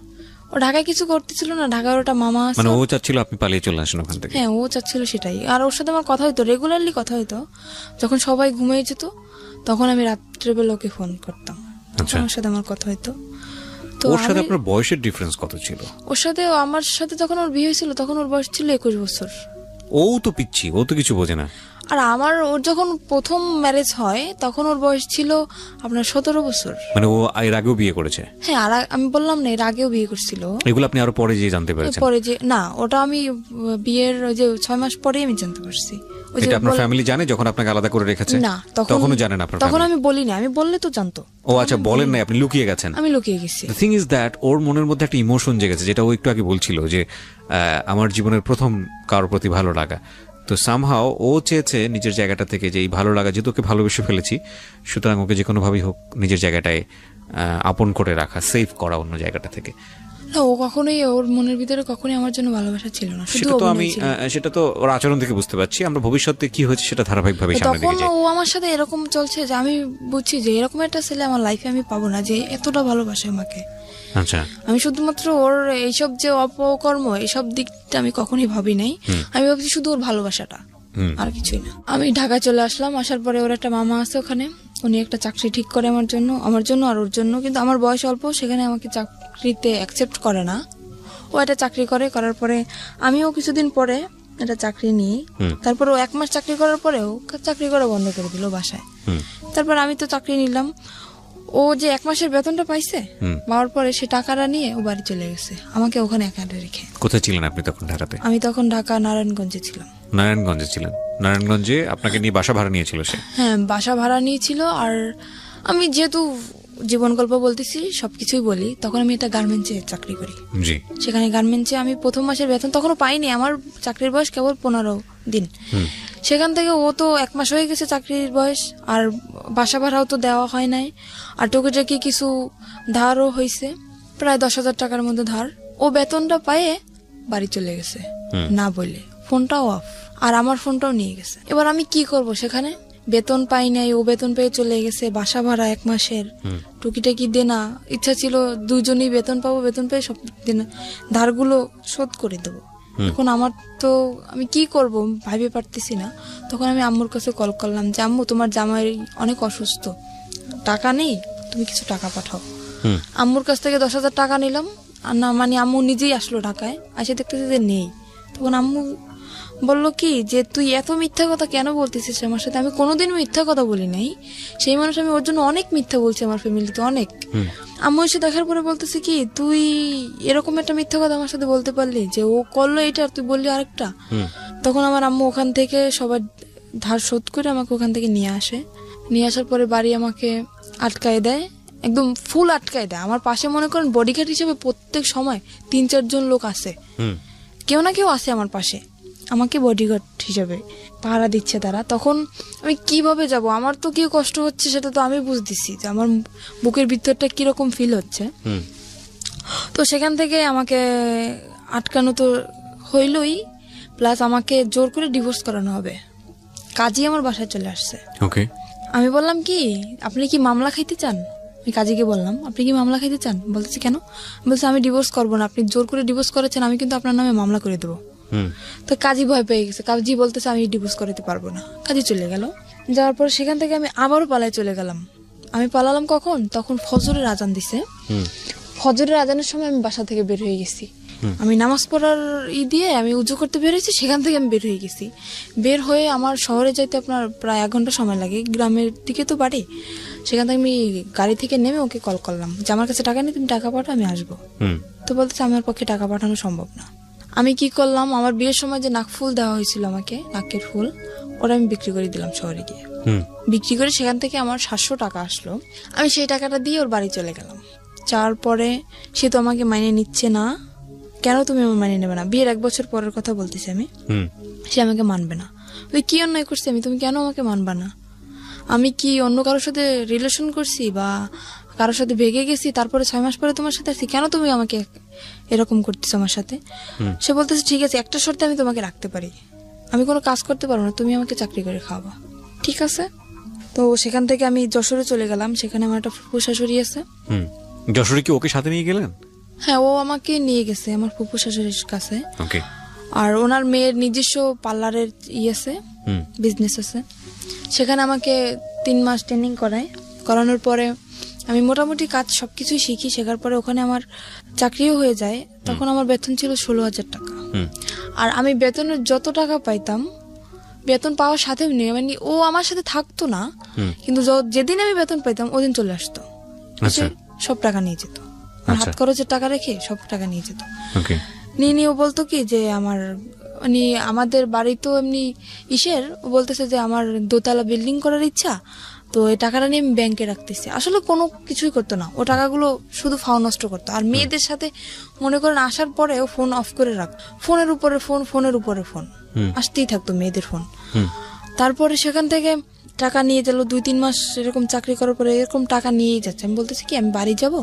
ও ঢাকায় কিছু করতেছিল না, ঢাকায় ওটা মামা আছে। মানে ও চাচ্ছিল আপনি পালিয়ে চলে আসেন ওখান থেকে? হ্যাঁ, ও চাচ্ছিল সেটাই। আর ওর সাথে আমার কথা হইতো, রেগুলারলি কথা হইতো। যখন সবাই ঘুমিয়ে যেত তখন আমি রাত্রেবেলা ওকে ফোন করতাম, ওর সাথে আমার কথা হইতো। তো ওর সাথে আপনার বয়সের ডিফারেন্স কত ছিল? ওর সাথে আমার সাথে যখন ওর বিয়ে হয়েছিল তখন ওর বয়স ছিল 21 বছর। ও তো পিচ্ছি, ও তো কিছু বোঝে না। আর ওর যখন প্রথম ম্যারেজ হয় তখন ওর বয়স ছিল আপনার 17 বছর। মানে ও এর আগেও বিয়ে করেছে? হ্যাঁ, আর আমি বললাম না এর আগেও বিয়ে করছিল। এগুলো আপনি আরো পরে যে জানতে পেরেছেন? পরে যে না, ওটা আমি বিয়ের যে 6 মাস পরে আমি জানতে পারছি। এটা আপনার ফ্যামিলি জানে যখন আপনাকে আলাদা করে রেখেছে? না, তখনও জানেন আপনার? তখন আমি বলি না, আমি বললে তো জানতো। ও আচ্ছা, বলেন নাই, আপনি লুকিয়ে গেছেন? আমি লুকিয়ে গেছি। দ্য থিং ইজ দ্যাট ওর মনের মধ্যে একটা ইমোশন জেগেছে, যেটা ও একটু আগে বলছিল যে আমার জীবনের প্রথম কারোর প্রতি ভালো লাগা। তো সামহাও ও চেয়েছে নিজের জায়গাটা থেকে যে এই ভালো লাগা, যেহেতু ওকে ভালোবেসে ফেলেছি, সুতরাং ওকে যে কোনোভাবেই হোক নিজের জায়গাটায় আপন করে রাখা, সেভ করা অন্য জায়গাটা থেকে। না, ও কখনোই ওর মনের ভিতরে কখনোই আমার জন্য ভালোবাসা ছিল না, শুধু সেটা তো ওর আচরণ থেকে বুঝতে পারছি। আমরা ভবিষ্যতে কি হয়েছে সেটা ধারাবাহিকভাবে সামনে দেখে যাই। ও আমার সাথে এরকম চলছে যে আমি বুঝছি যে এরকম একটা ছেলে আমার লাইফে আমি পাবো না, যে এতটা ভালোবাসে আমাকে। আচ্ছা, আমি শুধুমাত্র ওর এইসব যে অপকর্ম এইসব দিকটা আমি কখনোই ভাবি নাই। আমি ভাবছি শুধু ওর ভালোবাসাটা, আর কিছুই না। আমি ঢাকা চলে আসলাম। আসার পরে ওর একটা মামা আছে ওখানে, উনি একটা চাকরি ঠিক করে আমার জন্য আর ওর জন্য। কিন্তু আমার বয়স অল্প, সেখানে আমাকে চাকরিতে অ্যাকসেপ্ট করে না। ও একটা চাকরি করার পরে আমিও কিছুদিন পরে একটা চাকরি নিই। তারপর ও 1 মাস চাকরি করার পরে ও চাকরি করা বন্ধ করে দিল বাসায়। তারপর আমি তো চাকরি নিলাম। ও যে 1 মাসের বেতনটা পাইছে, পাওয়ার পরে সে টাকাটা নিয়ে ও বাড়ি চলে গেছে, আমাকে ওখানে একা রেখে। কোথায় ছিলেন আপনি তখন? ঢাকাতে? আমি তখন ঢাকা নারায়ণগঞ্জে ছিলাম। নারায়ণগঞ্জে ছিলেন? নারায়ণগঞ্জে আপনাকে নিয়ে বাসা ভাড়া নিয়েছিল সে? হ্যাঁ, বাসা ভাড়া নিয়েছিল। আর আমি যেহেতু জীবন গল্প বলতেছি, সবকিছুই বলি। তখন আমি একটা গার্মেন্টসে চাকরি করি। জি। সেখানে গার্মেন্টসে আমি প্রথম মাসের বেতন তখনও পাইনি, আমার চাকরির বয়স কেবল 15 দিন। সেখান থেকে ও তো 1 মাস হয়ে গেছে চাকরির বয়স, আর বাসা ভাড়াও তো দেওয়া হয় নাই, আর টুকিটাকি কিছু ধারও হয়েছে, প্রায় 10,000 টাকার মধ্যে ধার। ও বেতনটা পায়ে বাড়ি চলে গেছে না বলে, ফোনটাও অফ, আর আমার ফোনটাও নিয়ে গেছে। এবার আমি কি করব, সেখানে বেতন পাই নাই, ও বেতন পেয়ে চলে গেছে, বাসা ভাড়া 1 মাসের, টুকিটাকি দেনা, ইচ্ছা ছিল দুজনেই বেতন পাবো, বেতন পেয়ে সব দেনা ধারগুলো শোধ করে দেবো। এখন আমার তো আমি কি করব ভাবতে পারতেছি না। তখন আমি আম্মুর কাছে কল করলাম যে আম্মু, তোমার জামাই অনেক অসুস্থ, টাকা নেই, তুমি কিছু টাকা পাঠাও। আম্মুর কাছ থেকে 10,000 টাকা নিলাম, আর না মানে আম্মু নিজেই আসলো ঢাকায়, আসে দেখতেছি যে নেই। তখন আম্মু বললো কি যে তুই এত মিথ্যা কথা কেন বলতেছিস আমার সাথে? আমি কোনোদিন মিথ্যা কথা বলি নাই, সেই মানুষ আমি ওর জন্য অনেক মিথ্যা বলছি আমার ফ্যামিলিতে অনেক। আম্মু এসে দেখার পরে বলতেছে কি, তুই এরকম একটা মিথ্যা কথা আমার সাথে বলতে পারলি যে ও করলো এটা আর তুই বললি আরেকটা। তখন আমার আম্মু ওখান থেকে সবার ধার শোধ করে আমাকে ওখান থেকে নিয়ে আসে। নিয়ে আসার পরে বাড়ি আমাকে আটকায় দেয়, একদম ফুল আটকায় দেয়। আমার পাশে মনে করেন বডিগার্ড হিসেবে প্রত্যেক সময় 3-4 জন লোক আছে, কেউ না কেউ আছে আমার পাশে, আমাকে বডিগার্ড হিসেবে পাহারা দিচ্ছে তারা। তখন আমি কিভাবে যাব? আমার তো কি কষ্ট হচ্ছে সেটা তো আমি বুঝতেছি, যে আমার বুকের ভিতরটা কিরকম ফিল হচ্ছে। তো সেখান থেকে আমাকে আটকানো তো হইলই, প্লাস আমাকে জোর করে ডিভোর্স করানো হবে। কাজী আমার বাসায় চলে আসছে। ওকে। আমি বললাম কি, আপনি কি মামলা খাইতে চান? আমি কাজীকে বললাম, আপনি কি মামলা খাইতে চান? বলতেছে কেন? বলছে আমি ডিভোর্স করবো না, আপনি জোর করে ডিভোর্স করেছেন, আমি কিন্তু আপনার নামে মামলা করে দেবো। তো কাজী ভয় পেয়ে গেছে, কাজী বলতেছে আমি ডিভোর্স করতে পারবো না। কাজী চলে গেল। যাওয়ার পর সেখান থেকে আমি আবারও পালায় চলে গেলাম। আমি পালালাম কখন? তখন ফজরের আজান দিছে। ফজরের আজানের সময় আমি বাসা থেকে বের হয়ে গেছি। আমি নামাজ পড়ার দিয়ে আমি উজু করতে বের হয়েছি, সেখান থেকে আমি বের হয়ে গেছি। বের হয়ে আমার শহরে যাইতে আপনার প্রায় 1 ঘন্টা সময় লাগে, গ্রামের দিকে তো বাড়ি। সেখান থেকে আমি গাড়ি থেকে নেমে ওকে কল করলাম যে আমার কাছে টাকা নেই, তুমি টাকা পাঠাও, আমি আসবো। তো বলতেছে আমার পক্ষে টাকা পাঠানো সম্ভব না। আমি কি করলাম, আমার বিয়ের সময় যে নাকফুল দেওয়া হয়েছিল আমাকে, নাকের ফুল, ওটা আমি বিক্রি করে দিলাম শহরে গিয়ে। বিক্রি করে সেখান থেকে আমার 700 টাকা আসলো। আমি সেই টাকাটা দিয়ে ওর বাড়ি চলে গেলাম। যাওয়ার পরে সে তো আমাকে মাইনে নিচ্ছে না। কেন তুমি আমার মাইনে নেবে না? বিয়ের 1 বছর পরের কথা বলতেছি আমি। সে আমাকে মানবে না। ওই কি অন্যায় করছি আমি? তুমি কেন আমাকে মানবা না? আমি কি অন্য কারোর সাথে রিলেশন করছি বা কারোর সাথে ভেগে গেছি, তারপরে 6 মাস পরে তোমার সাথে আছি? কেন তুমি আমাকে এরকম করতেছো আমার সাথে? সে বলতেছে ঠিক আছে, একটা শর্তে আমি তোমাকে রাখতে পারি, আমি কোনো কাজ করতে পারবো না, তুমি আমাকে চাকরি করে খাওয়াবা। ঠিক আছে। তো সেখান থেকে আমি যশোরে চলে গেলাম। সেখানে আমার একটা ফুফু শাশুড়ি আছে। যশোরে কি ওকে সাথে নিয়ে গেলেন? হ্যাঁ, ও আমাকে নিয়ে গেছে আমার ফুফু শাশুড়ির কাছে। ওকে। আর ওনার মেয়ের নিজস্ব পার্লারের আছে, বিজনেস আছে। সেখানে আমাকে 3 মাস ট্রেনিং করানোর পরে আমি মোটামুটি কাজ সবকিছুই শিখি। শেখার পরে ওখানে আমার চাকরিও হয়ে যায়। তখন আমার বেতন ছিল 16,000 টাকা। আর আমি বেতনের যত টাকা পাইতাম, বেতন পাওয়ার সাথে মানে ও আমার সাথে থাকতো না, কিন্তু যেদিন আমি বেতন পাইতাম ওদিন চলে আসতো, সব টাকা নিয়ে যেত। হাত খরচের টাকা রেখে সব টাকা নিয়ে যেত। নিয়ে ও বলতো কি যে আমার মানে আমাদের বাড়ি তো এমনি ও বলতেছে যে আমার 2তলা বিল্ডিং করার ইচ্ছা, তো এই টাকাটা নিয়ে আমি ব্যাংকে রাখতেছি। আসলে কোনো কিছুই করতো না, ও টাকাগুলো শুধু ফাও নষ্ট করতো। আর মেয়েদের সাথে মনে করেন আসার পরে ও ফোন অফ করে রাখ, ফোনের উপরে ফোন আসতেই থাকতো মেয়েদের ফোন। তারপরে সেখান থেকে টাকা নিয়ে গেল। 2-3 মাস এরকম চাকরি করার পরে এরকম টাকা নিয়েই যাচ্ছে। আমি বলতেছি কি আমি বাড়ি যাব,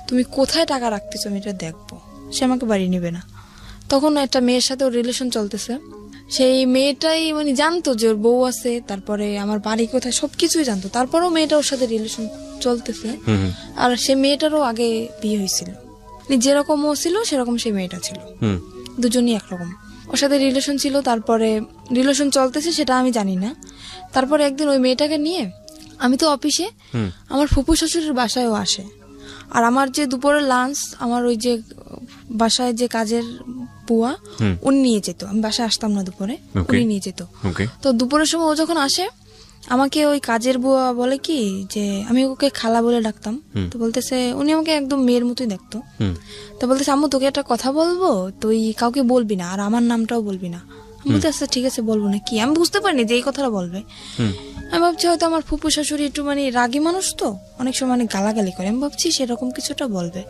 তুমি কোথায় টাকা রাখতেছো আমি এটা দেখবো। সে আমাকে বাড়ি নেবে না। তখন একটা মেয়ের সাথে ওর রিলেশন চলতেছে। সেই মেয়েটাই মানে জানতো যে ওর বউ আছে, তারপরে আমার বাড়ি কোথায়, সবকিছুই জানতো। তারপরেও মেয়েটা ওর সাথে রিলেশন চলতেছে। আর সে মেয়েটারও আগে বিয়ে হয়েছিল, যেরকম ও ছিল সেরকম সেই মেয়েটা ছিল, দুজনই একরকম। ওর সাথে রিলেশন ছিল, তারপরে রিলেশন চলতেছে সেটা আমি জানি না। তারপরে একদিন ওই মেয়েটাকে নিয়ে আমি তো অফিসে, আমার ফুপু শ্বশুরের বাসায়ও আসে। আর আমার যে দুপুরের লাঞ্চ, আমার ওই যে বাসায় যে কাজের বুয়া, উনি নিয়ে যেত। আমি বাসায় আসতাম না দুপুরে, উনি নিয়ে যেত। তো দুপুরের সময় ও যখন আসে, আমাকে ওই কাজের বুয়া বলে কি যে আমি ওকে খালা বলে ডাকতাম। তো বলতেছে, উনি আমাকে একদম মেয়ের মতোই দেখতো। তো বলতেছে আম্মু তোকে একটা কথা বলবো, তুই কাউকে বলবি না, আর আমার নামটাও বলবি না। আমি বলতে আচ্ছা ঠিক আছে বলবো না। কি আমি বুঝতে পারিনি যে এই কথাটা বলবে। আমি ভাবছি হয়তো আমার ফুপু শাশুড়ি একটু মানে রাগী মানুষ, তো অনেক সময় মানে গালাগালি করে, আমি ভাবছি সেরকম কিছুটা বলবে।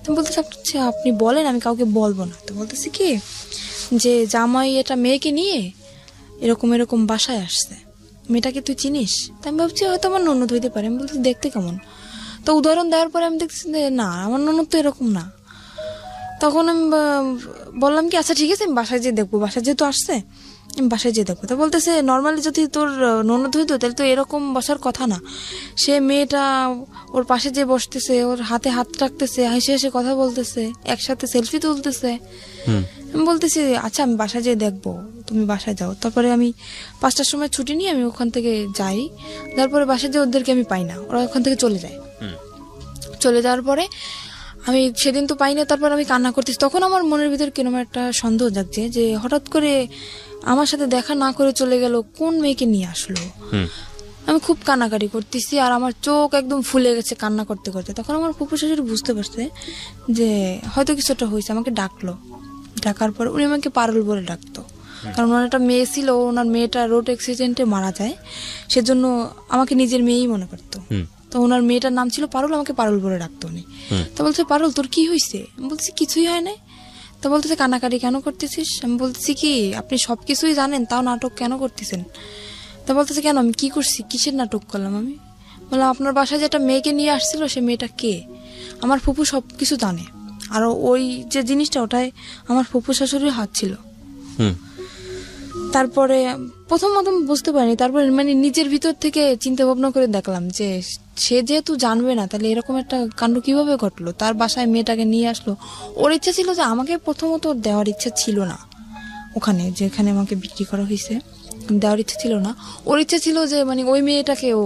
তো বলতেছে আচ্ছা আপনি বলেন, আমি কাউকে বলবো না। তো বলতেছে কি যে জামাই এটা মেয়েকে নিয়ে এরকম এরকম বাসায় আসছে, মেয়েটাকে তুই চিনিস? তো আমি ভাবছি হয়তো আমার ননদ হইতে পারে। আমি বলছি দেখতে কেমন? তো উদাহরণ দেওয়ার পরে আমি দেখতেছি যে না, আমার ননদ তো এরকম না। তখন আমি বললাম কি আচ্ছা ঠিক আছে, আমি বাসায় যেয়ে দেখবো, বাসায় যেহেতু আসছে আমি বাসায় যেয়ে দেখবো। তো বলতেছে নর্মালি যদি তোর ননদ হইতো তাহলে তো এরকম বসার কথা না। সে মেয়েটা ওর পাশে যে বসতেছে, ওর হাতে হাত রাখতেছে, হেসে হেসে কথা বলতেছে, একসাথে সেলফি তুলতেছে। আমি বলতেছি আচ্ছা আমি বাসায় যেয়ে দেখবো, তুমি বাসায় যাও। তারপরে আমি 5টার সময় ছুটি নিয়ে আমি ওখান থেকে যাই। তারপরে বাসায় যেয়ে ওদেরকে আমি পাই না, ওরা ওখান থেকে চলে যায়। চলে যাওয়ার পরে আমি সেদিন তো পাই না, তারপর আমি কান্না করতেছি। তখন আমার মনের ভিতর কিরকম একটা সন্দেহ জাগছে যে হঠাৎ করে আমার সাথে দেখা না করে চলে গেল, কোন মেয়েকে নিয়ে আসলো। আমি খুব কান্নাকাটি করতেছি আর আমার চোখ একদম ফুলে গেছে কান্না করতে করতে। তখন আমার ফুপু শাশুড়ি বুঝতে পারছে যে হয়তো কিছুটা হয়েছে, আমাকে ডাকলো। ডাকার পর উনি আমাকে পারুল বলে ডাকতো, কারণ ওনার একটা মেয়ে ছিল, ওনার মেয়েটা রোড অ্যাক্সিডেন্টে মারা যায়, সেজন্য আমাকে নিজের মেয়েই মনে করতো। তো ওনার মেয়েটার নাম ছিল পারুল, আমাকে পারুল বলে ডাকতো উনি। তো বলছে পারুল তোর কি হয়েছে? আমি বলছি কিছুই হয় নাই। তো বলতেছে কান্নাকাটি কেন করতেছিস? আমি বলতেছি কি আপনি সবকিছুই জানেন, তাও নাটক কেন করতেছেন? তো বলতেছে কেন, আমি কি করছি, কিসের নাটক করলাম? আমি বললাম আপনার বাসায় যেটা মেয়েকে নিয়ে আসছিল সে মেয়েটা কে? আমার ফুপু সবকিছু জানে, আর ওই যে জিনিসটা ওটাই আমার ফুপু শাশুড়ির হাত ছিল। তারপরে প্রথম বুঝতে পারিনি, তারপরে মানে নিজের ভিতর থেকে চিন্তা ভাবনা করে দেখলাম যে সে যেহেতু জানবে না, তাহলে এরকম একটা কাণ্ড কিভাবে ঘটলো? তার বাসায় মেয়েটাকে নিয়ে আসলো, ওর ইচ্ছা ছিল যে আমাকে প্রথমত দেওয়ার ইচ্ছা ছিল না, ওখানে যেখানে আমাকে বিক্রি করা হয়েছে দেওয়ার ইচ্ছা ছিল না। ওর ইচ্ছা ছিল যে মানে ওই মেয়েটাকে ও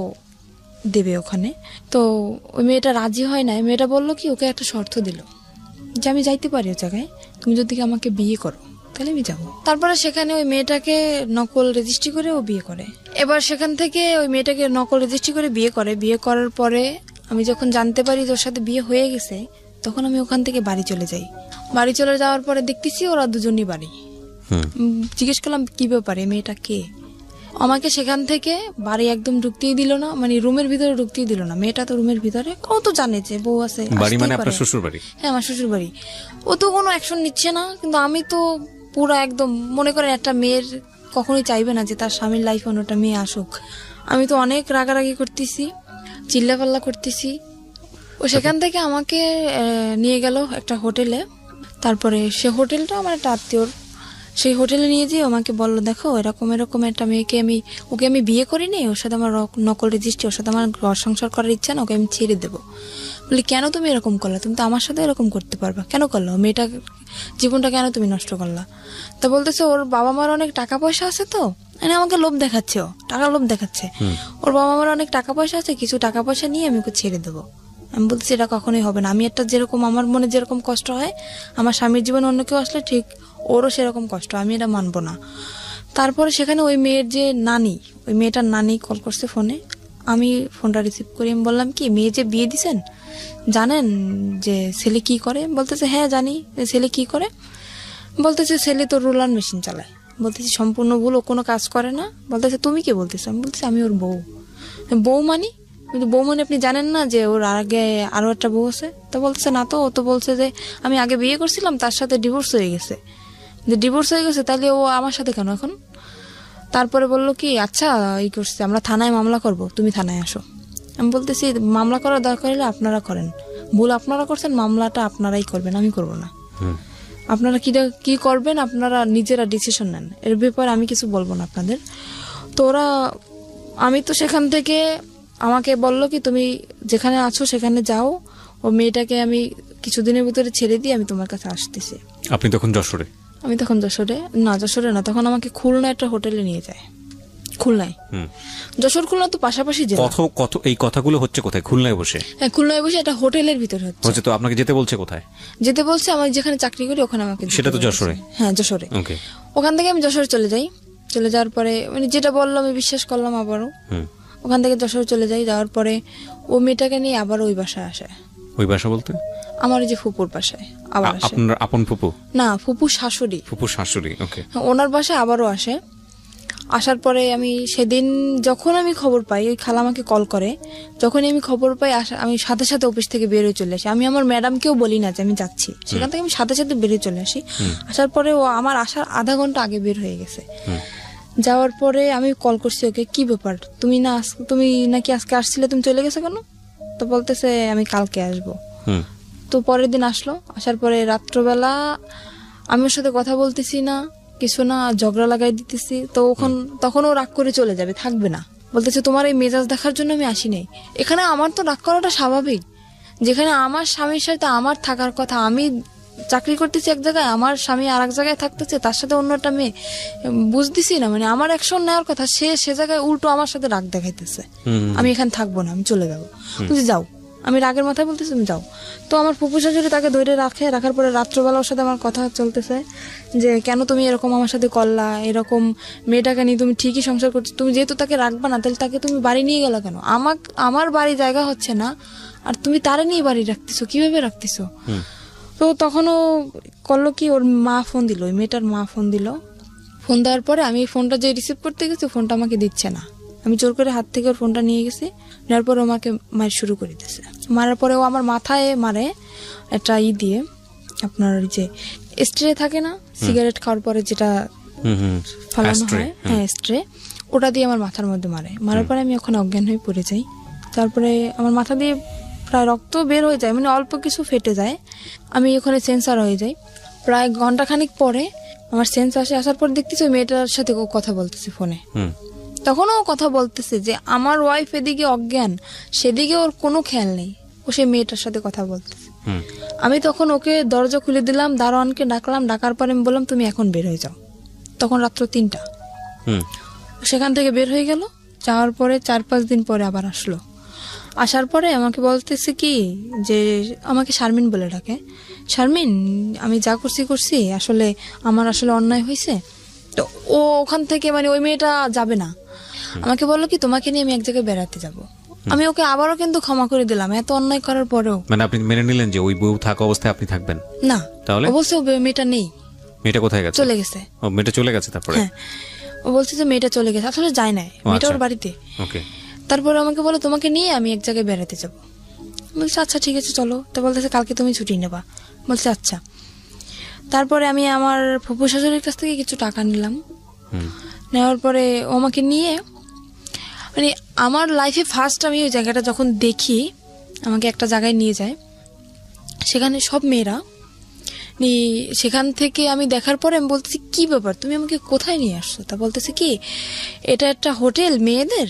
দেবে ওখানে। তো ওই মেয়েটা রাজি হয় না, মেয়েটা বললো কি ওকে একটা শর্ত দিল যে আমি যাইতে পারি ওই জায়গায়, তুমি যদি আমাকে বিয়ে করো তাহলে আমি যাবো। তারপরে সেখানে ওই মেয়েটাকে নকল রেজিস্ট্রি করে ও বিয়ে করে। এবার সেখান থেকে ওই মেয়েটাকে নকল রেজিস্ট্রি করে বিয়ে করে। বিয়ে করার পরে আমি যখন জানতে পারি যে ওর সাথে বিয়ে হয়ে গেছে, তখন আমি ওখান থেকে বাড়ি চলে যাই। বাড়ি চলে যাওয়ার পরে দেখতেছি ওরা দুজনই বাড়ি। জিজ্ঞেস করলাম কি ব্যাপারে, মেয়েটা কে? আমাকে সেখান থেকে বাড়ি একদম ঢুকতেই দিল না, মানে রুমের ভিতরে ঢুকতেই দিল না। মেয়েটা তো রুমের ভিতরে, ও তো জানে যে বউ আছে। বাড়ি মানে আপনার শ্বশুর বাড়ি? হ্যাঁ আমার শ্বশুর বাড়ি। ও তো কোনো অ্যাকশন নিচ্ছে না, কিন্তু আমি তো পুরা একদম মনে করেন একটা মেয়ের কখনোই চাইবে না যে তার স্বামীর লাইফে অন্যটা মেয়ে আসুক। আমি তো অনেক রাগারাগি করতেছি, চিল্লাপাল্লা করতেছি। ও সেখান থেকে আমাকে নিয়ে গেল একটা হোটেলে। তারপরে সে হোটেলটা আমার একটা আত্মীয়র, সেই হোটেলে নিয়ে যেয়ে আমাকে বললো দেখো এরকম এরকম একটা মেয়েকে ওকে আমি বিয়ে করিনি, ওর সাথে আমার নকল রেজিস্ট্রি, ওর সাথে আমার ঘর সংসার করার ইচ্ছা না, ওকে আমি ছেড়ে দেবো। বলি কেন তুমি এরকম করলা? তুমি তো আমার সাথে এরকম করতে পারবা, কেন করলো? মেয়েটা জীবনটা কেন তুমি নষ্ট করলা? তা বলতেছে ওর বাবা মার অনেক টাকা পয়সা আছে, তো মানে আমাকে লোভ দেখাচ্ছে, ও টাকা লোভ দেখাচ্ছে। ওর বাবা মার অনেক টাকা পয়সা আছে, কিছু টাকা পয়সা নিয়ে আমি ওকে ছেড়ে দেবো। আমি বলতেছি এটা কখনোই হবে না। আমি একটা যেরকম আমার মনে যেরকম কষ্ট হয় আমার স্বামীর জীবনে অন্য কেউ আসলে ঠিক ওরও সেরকম কষ্ট, আমি এটা মানবো না। তারপরে সেখানে ওই মেয়ের যে নানি, ওই মেয়েটার নানি কল করছে ফোনে। আমি ফোনটা রিসিভ করি। আমি বললাম কি মেয়ে যে বিয়ে দিছেন জানেন যে ছেলে কি করে? বলতেছে হ্যাঁ জানি। ছেলে কি করে? বলতেছে ছেলে তো রোলার মেশিন চালায়। বলতেছি সম্পূর্ণ ভুল, ও কোনো কাজ করে না। বলতেছে তুমি কি বলতেছো? আমি বলতেছি আমি ওর বউ। বউ মানি? কিন্তু বউ মানে আপনি জানেন না যে ওর আগে আরো একটা বউ আছে? তো বলতেছে না তো, ও তো বলছে যে আমি আগে বিয়ে করছিলাম, তার সাথে ডিভোর্স হয়ে গেছে। যে ডিভোর্স হয়ে গেছে তাহলে ও আমার সাথে কেন এখন? তারপরে বললো কি আচ্ছা এই করছে, আমরা থানায় মামলা করব, তুমি থানায় আসো। আমি বলতেছি মামলা করার দরকার হলে আপনারা করেন, ভুল আপনারা করছেন, মামলাটা আপনারাই করবেন, আমি করব না। আপনারা কি করবেন আপনারা নিজেরা ডিসিশন নেন, এর ব্যাপারে আমি কিছু বলবো না আপনাদের। তো ওরা, আমি তো সেখান থেকে আমাকে বললো কি তুমি যেখানে আছো সেখানে যাও, ও মেয়েটাকে আমি কিছুদিনের ভিতরে ছেড়ে দিয়ে আমি তোমার কাছে আসতেছি। আপনি তখন যশোরে? আমি তখন যশোরে না, তখন আমাকে খুলনা একটা হোটেলে নিয়ে যায়। খুলনায়, যশোর খুলনা তো পাশাপাশি জেলা। কত এই কথাগুলো হচ্ছে কোথায়? খুলনায় বসে? হ্যাঁ খুলনায় বসে একটা হোটেলের ভিতরে হচ্ছে। তো আপনাকে যেতে বলছে কোথায়? যেতে বলছে আমি যেখানে চাকরি করি ওখানে আমাকে। সেটা তো যশোরে? হ্যাঁ যশোরে। ওকে। ওখান থেকে আমি যশোরে চলে যাই। চলে যাওয়ার পরে মানে যেটা বললাম আমি বিশ্বাস করলাম আবারও। ওখান থেকে যশোরে চলে যাই। যাওয়ার পরে ও মেয়েটাকে নিয়ে আবার ওই বাসায় আসে। ওই বাসা বলতে? আমার যে ফুপুর বাসায় আবার আসে। আপনার আপন ফুপু? না, ফুপু শাশুড়ি। ফুপুর শাশুড়ি। ওকে। ওনার বাসায় আবারও আসে। আসার পরে আমি সেদিন যখন আমি খবর পাই, ওই খালা আমাকে কল করে, যখনই আমি খবর পাই আমি সাথে সাথে অফিস থেকে বেরিয়ে চলে আসি। আমি আমার ম্যাডামকেও বলি না যে আমি যাচ্ছি, সেখান থেকে আমি সাথে সাথে বেরিয়ে চলে আসি। আসার পরে ও আমার আসার আধা ঘন্টা আগে বের হয়ে গেছে। যাওয়ার পরে আমি কল করছি ওকে, কি ব্যাপার, তুমি নাকি আজকে আসছিলে, তুমি চলে গেছো কেন? তো বলতেছে আমি কালকে আসবো। তো পরের দিন আসলো, আসার পরে রাত্রবেলা আমি ওর সাথে কথা বলতেছি না, কিছু না, ঝগড়া লাগাই দিতেছি। তো তখন ও রাগ করে চলে যাবে, থাকবে না। বলতেছে তোমার এই মেজাজ দেখার জন্য আমি আসি নাই। এখানে আমার তো রাগ করাটা স্বাভাবিক, যেখানে আমার স্বামীর সাথে আমার থাকার কথা, আমি চাকরি করতেছি এক জায়গায়, আমার স্বামী আর এক জায়গায় থাকতেছে, তার সাথে অন্য একটা মেয়ে, বুঝতেছি না, মানে আমার অ্যাকশন নেওয়ার কথা, সে জায়গায় উল্টো আমার সাথে রাগ দেখাইতেছে। আমি এখানে থাকবো না, আমি চলে যাবো। বলছি যাও, আমি রাগের মাথায় বলতেছি তুমি যাও। তো আমার ফুপু শাশুড়ি তাকে ধরে রাখার পরে রাত্রবেলা ওর সাথে আমার কথা চলতেছে যে কেন তুমি এরকম আমার সাথে করলা, এরকম মেয়েটাকে নিয়ে তুমি ঠিকই সংসার করছো, তুমি যেহেতু তাকে রাখবা না, তাহলে তাকে তুমি বাড়ি নিয়ে গেলা কেন? আমার বাড়ি জায়গা হচ্ছে না, আর তুমি তারে নিয়ে বাড়ি রাখতেছো, কিভাবে রাখতেছো? তো তখনও করলো কি, ওর মা ফোন দিল, ওই মেয়েটার মা ফোন দিল। ফোন দেওয়ার পরে আমি ফোনটা যে রিসিভ করতে গেছি, ফোনটা আমাকে দিচ্ছে না। আমি জোর করে হাত থেকে ওর ফোনটা নিয়ে গেছি, নেওয়ার পরে আমাকে মার শুরু করে দিয়েছে। মারার পরে ও আমার মাথায় মারে একটা দিয়ে, আপনার যে স্ট্রে থাকে না, সিগারেট খাওয়ার পরে যেটা ফালানো হয়, হ্যাঁ স্ট্রে, ওটা দিয়ে আমার মাথার মধ্যে মারার পরে আমি ওখানে অজ্ঞান হয়ে পড়ে যাই। তারপরে আমার মাথা দিয়ে প্রায় রক্ত বের হয়ে যায়, মানে অল্প কিছু ফেটে যায়, আমি ওখানে সেন্সার হয়ে যাই। প্রায় ঘন্টাখানিক পরে আমার সেন্স আসার পর দেখতেছি ওই মেয়েটার সাথে ও কথা বলতেছে ফোনে। তখনও কথা বলতেছে যে আমার ওয়াইফ এদিকে অজ্ঞান, সেদিকে ওর কোনো খেয়াল নেই, ও সে মেয়েটার সাথে কথা বলতেছে। আমি তখন ওকে দরজা খুলে দিলাম, দারোয়ানকে ডাকলাম, ডাকার পরে আমি বললাম তুমি এখন বের হয়ে যাও। তখন রাত্র 3টা। সেখান থেকে বের হয়ে গেল। যাওয়ার পরে 4-5 দিন পরে আবার আসলো। আসার পরে আমাকে বলতেছে কি যে, আমাকে শারমিন বলে ডাকে, শারমিন আমি যা করছি আসলে আমার আসলে অন্যায় হয়েছে। তো ও ওখান থেকে, মানে ওই মেয়েটা যাবে না, আমাকে বললো কি তোমাকে নিয়ে আমি এক জায়গায় বেড়াতে যাব। আমি ওকে আবারও কিন্তু ক্ষমা করে দিলাম, এত অন্যায় করার পরেও। মানে আপনি মেনে নিলেন যে ওই বউ থাকা অবস্থায় আপনি থাকবেন না? তাহলে ও বলছে মেয়েটা নেই। মেয়েটা কোথায় গেছে? চলে গেছে। ও মেয়েটা চলে গেছে তারপরে? হ্যাঁ, ও বলছে যে মেয়েটা চলে গেছে, আসলে যায় না, মেয়েটা ওর বাড়িতে। ওকে। তারপরে আমাকে বলো তোমাকে নিয়ে আমি এক জায়গায় বেড়াতে যাব। বলছে আচ্ছা ঠিক আছে চলো। তো বলতেছে কালকে তুমি ছুটি নেবা। বলছে আচ্ছা। তারপরে আমি আমার ফুপু শাশুড়ির কাছ থেকে কিছু টাকা নিলাম। নেওয়ার পরে ও আমাকে নিয়ে, মানে আমার লাইফে ফার্স্ট আমি ওই জায়গাটা যখন দেখি, আমাকে একটা জায়গায় নিয়ে যায়, সেখানে সব মেয়েরা, সেখান থেকে আমি দেখার পরে আমি বলতেছি কি ব্যাপার, তুমি আমাকে কোথায় নিয়ে আসছো? তা বলতেছে কি এটা একটা হোটেল মেয়েদের,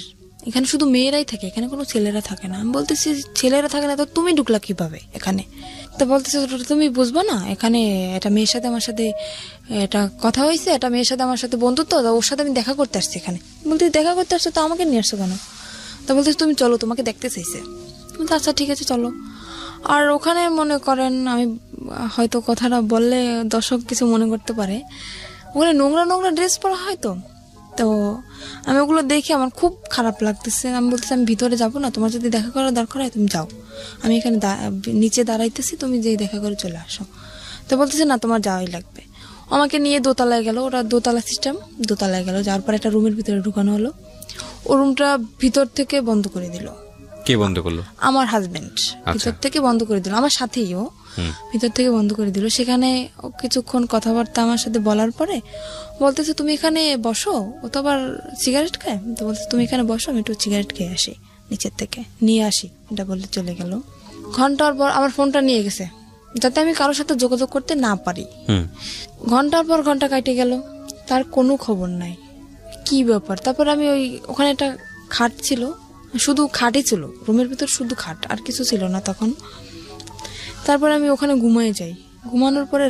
এখানে শুধু মেয়েরাই থাকে, এখানে কোনো ছেলেরা থাকে না। আমি বলতেছি ছেলেরা থাকে না তো তুমি ঢুকলা কিভাবে এখানে? তো বলতেছে তুমি বুঝবো না, এখানে একটা মেয়ের সাথে আমার সাথে এটা কথা হয়েছে, একটা মেয়ের সাথে আমার সাথে বন্ধুত্ব, ওর সাথে আমি দেখা করতে আসছি এখানে। বলতে দেখা করতে আসছো তো আমাকে নিয়ে আসছো কেন? তা বলতেছে তুমি চলো, তোমাকে দেখতে চাইছে। আচ্ছা ঠিক আছে চলো। আর ওখানে মনে করেন, আমি হয়তো কথাটা বললে দর্শক কিছু মনে করতে পারে, ওখানে নোংরা নোংরা ড্রেস পরা হয়তো, তো আমি ওগুলো দেখে আমার খুব খারাপ লাগতেছে। আমি বলতেছি আমি ভিতরে যাবো না, তোমার যদি দেখা করার দরকার হয় তুমি যাও, আমি এখানে নিচে দাঁড়াইতেছি, তুমি যেই দেখা করে চলে আসো। তো বলতেছে না তোমার যাওয়াই লাগবে। আমাকে নিয়ে দোতলায় গেল, ওরা দোতলা সিস্টেম, দোতলায় গেল। যাওয়ার পর একটা রুমের ভিতরে ঢুকানো হলো, ও রুমটা ভিতর থেকে বন্ধ করে দিল। কে বন্ধ করলো? আমার হাজবেন্ড ভিতর থেকে বন্ধ করে দিল, আমার সাথেই ও ভিতর থেকে বন্ধ করে দিল। সেখানে কিছুক্ষণ কথাবার্তা আমার সাথে বলার পরে বলতেছে তুমি এখানে বসো, ও তো আবার সিগারেট খায়, তো বলছে তুমি এখানে বসো, আমি একটু সিগারেট খেয়ে আসি, নিচের থেকে নিয়ে আসি, এটা বলে চলে গেল। ঘন্টার পর আমার ফোনটা নিয়ে গেছে যাতে আমি কারোর সাথে যোগাযোগ করতে না পারি। ঘন্টার পর ঘন্টা কাটে গেল, তার কোনো খবর নাই, কি ব্যাপার। তারপর আমি ওখানে একটা খাট ছিল, শুধু খাটই ছিল, রুমের ভিতর শুধু খাট, আর কিছু ছিল না তখন। তারপরে আমি ওখানে ঘুমিয়ে যাই। ঘুমানোর পরে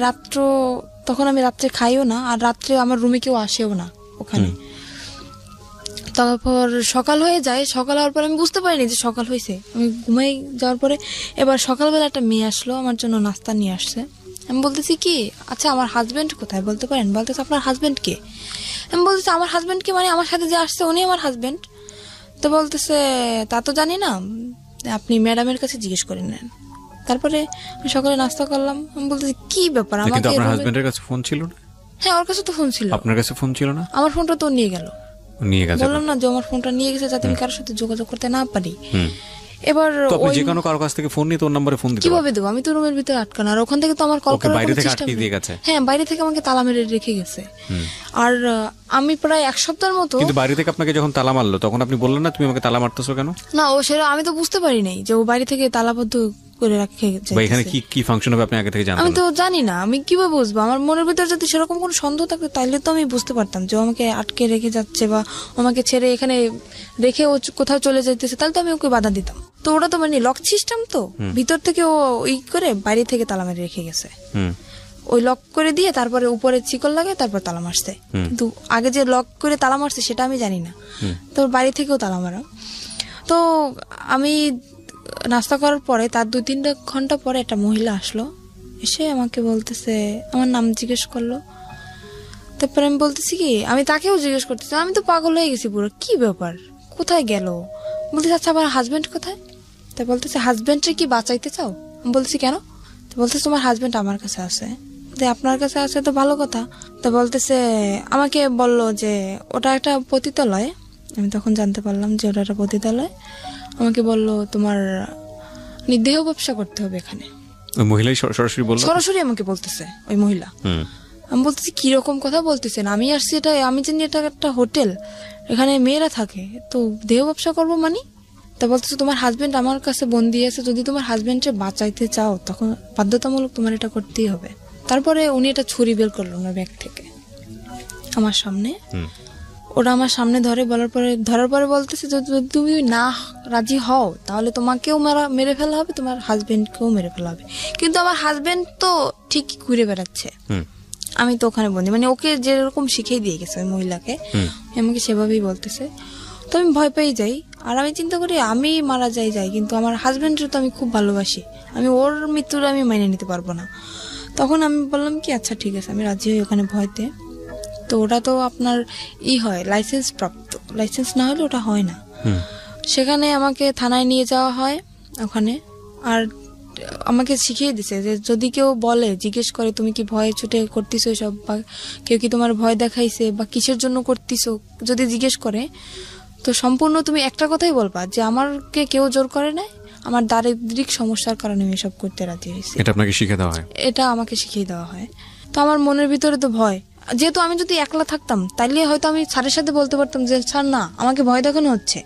তখন আমি রাত্রে খাইও না, আর রাত্রে আমার রুমে কেউ আসেও না ওখানে। তারপর সকাল হয়ে যায়, সকাল হওয়ার পরে আমি বুঝতে পারিনি যে সকাল হয়েছে। আমি ঘুমাই যাওয়ার পরে এবার সকালবেলা একটা মেয়ে আসলো, আমার জন্য নাস্তা নিয়ে আসছে। আমি বলতেছি কি আচ্ছা আমার হাজবেন্ড কোথায় বলতে পারেন? বলতেছে আপনার হাজবেন্ড কে? আমি বলতেছি আমার হাজবেন্ড কে মানে আমার সাথে যে আসছে উনি আমার হাজবেন্ড। তো বলতেছে তা তো জানি না, আপনি ম্যাডামের কাছে জিজ্ঞেস করে নেন। তারপরে সকালে নাস্তা করলাম। আমি বলতেছি কি ব্যাপার, আমাকে আপনার হাজবেন্ডের কাছে ফোন ছিল না? হ্যাঁ ওর কাছে তো ফোন ছিল। আপনার কাছে ফোন ছিল না? আমার ফোনটা তো নিয়ে গেল। নিয়ে গেছে। বললাম না যে আমার ফোনটা নিয়ে গেছে যাতে আমি কারোর সাথে যোগাযোগ করতে না পারি। এবার তো আপনি ওই যে কোনো কারো কাছ থেকে ফোন নিয়ে তোর নম্বরে ফোন দিতে কিভাবে দেবো, আমি তো রুমের ভিতরে আটকানো, আর ওখান থেকে তো আমার কল ওকে করার বাইরে কোনো থেকে সিস্টেম আটকে দিয়ে গেছে। হ্যাঁ, বাইরে থেকে আমাকে তালা মেরে রেখে গেছে। আর আমি প্রায় এক সপ্তাহের মতো, কিন্তু বাইরে থেকে আপনাকে যখন তালা মারলো তখন আপনি বললেন না তুমি আমাকে তালা মারতেছো কেন? না ও সেটা আমি তো বুঝতে পারি নাই যে ও বাইরে থেকে তালাবদ্ধ করে রাখে বা এখানে যাইতেছে। কি ফাংশন হবে আপনি আগে থেকে জানতেন আমি না? তো জানি না, আমি কিভাবে বুঝবো? আমার মনের ভিতর যদি সেরকম কোনো সন্দেহ থাকতো তাইলে তো আমি বুঝতে পারতাম যে ও আমাকে আটকে রেখে যাচ্ছে বা ও আমাকে ছেড়ে এখানে রেখে ও কোথাও চলে যাইতেছে, তাহলে তো আমি ওকে বাধা দিতাম। তো ওটা তো মানে লক সিস্টেম, তো ভিতর থেকে ও ওই করে বাইরে থেকে তালা মেরে রেখে গেছে। ওই লক করে দিয়ে তারপরে উপরে চিকল লাগে তারপর তালা মারছে। কিন্তু আগে যে লক করে তালা মারছে সেটা আমি জানি না, তো বাড়ি থেকেও তালা মারা। তো আমি নাস্তা করার পরে তার 2-3 ঘন্টা পরে একটা মহিলা আসলো, এসে আমাকে বলতেছে, আমার নাম জিজ্ঞেস করলো। তারপরে আমি বলতেছি কি, আমি তাকেও জিজ্ঞেস করতেছি, আমি তো পাগল হয়ে গেছি পুরো, কি ব্যাপার, কোথায় গেল? বলতেছে আচ্ছা আমার হাজবেন্ড কোথায়? তা বলতেছে হাজবেন্ডকে কি বাঁচাইতে চাও? আমি বলতেছি কেন? তো বলতেছে তোমার হাজবেন্ড আমার কাছে আছে। যে আপনার কাছে আছে তো ভালো কথা। তো বলতেছে, আমাকে বললো যে ওটা একটা পতিতালয়। আমি তখন জানতে পারলাম যে ওটা একটা পতিতালয়। আমাকে বললো তোমার দেহ ব্যবসা করতে হবে এখানে। ওই মহিলাই সরাসরি বললো? সরাসরি আমাকে বলতেছে ওই মহিলা। আমি বলতেছি কিরকম কথা বলতেছেন, আমি আসছি এটা, আমি জানি এটা একটা হোটেল, এখানে মেয়েরা থাকে, তো দেহ ব্যবসা করবো মানে? তা বলতেছে তোমার হাজবেন্ড আমার কাছে বন্দি আছে, যদি তোমার হাজবেন্ডকে বাঁচাইতে চাও তখন বাধ্যতামূলক তোমার এটা করতেই হবে। তারপরে উনি একটা ছুরি বের করলো ওনার ব্যাগ থেকে আমার সামনে। ওরা আমার সামনে ধরার পরে বলতেছে যদি তুমি না রাজি হও তাহলে তোমাকেও মেরে ফেলা হবে, তোমার হাজবেন্ডকেও মেরে ফেলা হবে। কিন্তু আমার হাজবেন্ড তো ঠিক ঘুরে বেড়াচ্ছে, আমি তো ওখানে বন্দি, মানে ওকে যেরকম শিখিয়ে দিয়ে গেছে ওই মহিলাকে, আমাকে সেভাবেই বলতেছে। তো আমি ভয় পেয়ে যাই, আর আমি চিন্তা করি আমি মারা যাই, কিন্তু আমার হাজবেন্ডের তো আমি খুব ভালোবাসি, আমি ওর মৃত্যুটা আমি মেনে নিতে পারবো না। তখন আমি বললাম কি আচ্ছা ঠিক আছে, আমি রাজি হই ওখানে ভয়তে। তো ওটা তো আপনার হয় লাইসেন্স প্রাপ্ত, লাইসেন্স না হলে ওটা হয় না। সেখানে আমাকে থানায় নিয়ে যাওয়া হয় ওখানে, আর আমাকে শিখিয়ে দিছে যে যদি কেউ বলে, জিজ্ঞেস করে তুমি কি ভয়ে ছুটে করতেছো এসব, বা কেউ কি তোমার ভয় দেখাইছে বা কিসের জন্য করতেছো, যদি জিজ্ঞেস করে তো সম্পূর্ণ তুমি একটা কথাই বলবা যে আমাকে কেউ জোর করে নাই, আমার দারিদ্রিক সমস্যার কারণে আমি এসব করতে রাজি হয়েছি। এটা আপনাকে শিখিয়ে দেওয়া হয়? এটা আমাকে শিখিয়ে দেওয়া হয়। তো আমার মনের ভিতরে তো ভয়, যেহেতু আমি যদি একলা থাকতাম তাইলে হয়তো আমি স্যারের সাথে বলতে পারতাম যে স্যার না আমাকে ভয় দেখানো হচ্ছে,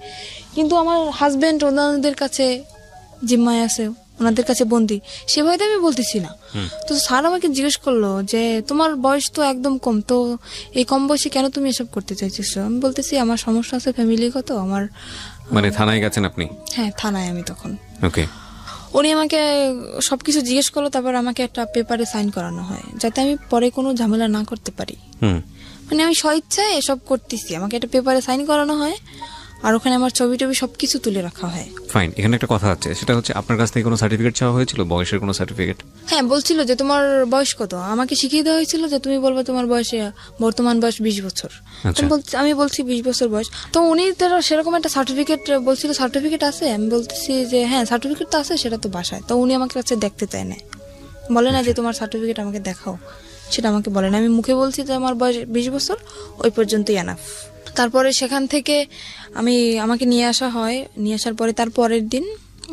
কিন্তু আমার হাজবেন্ড ওনাদের কাছে জিম্মায় আছে, ওনাদের কাছে বন্দি, সে ভয়তে আমি বলতেছি না। তো স্যার আমাকে জিজ্ঞেস করলো যে তোমার বয়স তো একদম কম, তো এই কম বয়সে কেন তুমি এসব করতে চাইছো? আমি বলতেছি আমার সমস্যা আছে ফ্যামিলিগত, আমার। মানে থানায় গেছেন আপনি? হ্যাঁ থানায় আমি তখন। ওকে। উনি আমাকে সবকিছু জিজ্ঞেস করলো, তারপর আমাকে একটা পেপারে সাইন করানো হয় যাতে আমি পরে কোনো ঝামেলা না করতে পারি। মানে আমি স্বইচ্ছায় এসব করতেছি, আমাকে একটা পেপারে সাইন করানো হয়, আর ওখানে আমার ছবি টবি সবকিছু তুলে রাখা হয়। ফাইন, এখানে একটা কথা আছে, সেটা হচ্ছে আপনার কাছ থেকে কোনো সার্টিফিকেট চাওয়া হয়েছিল, বয়সের কোনো সার্টিফিকেট? হ্যাঁ বলছিল যে তোমার বয়স কত, আমাকে শিখিয়ে দেওয়া হয়েছিল যে তুমি বলবে তোমার বয়সে বর্তমান বয়স 20 বছর। আমি বলছি 20 বছর বয়স। তো উনি সেরকম একটা সার্টিফিকেট বলছিল, সার্টিফিকেট আছে? আমি বলতেছি যে হ্যাঁ সার্টিফিকেট তো আছে, সেটা তো বাসায়। তো উনি আমাকে কাছে দেখতে চায় না, বলে না যে তোমার সার্টিফিকেট আমাকে দেখাও, সেটা আমাকে বলে না। আমি মুখে বলছি যে আমার বয়স 20 বছর, ওই পর্যন্তই এনাফ। তারপরে সেখান থেকে আমাকে নিয়ে আসা হয়, নিয়ে আসার পরে তার পরের দিন,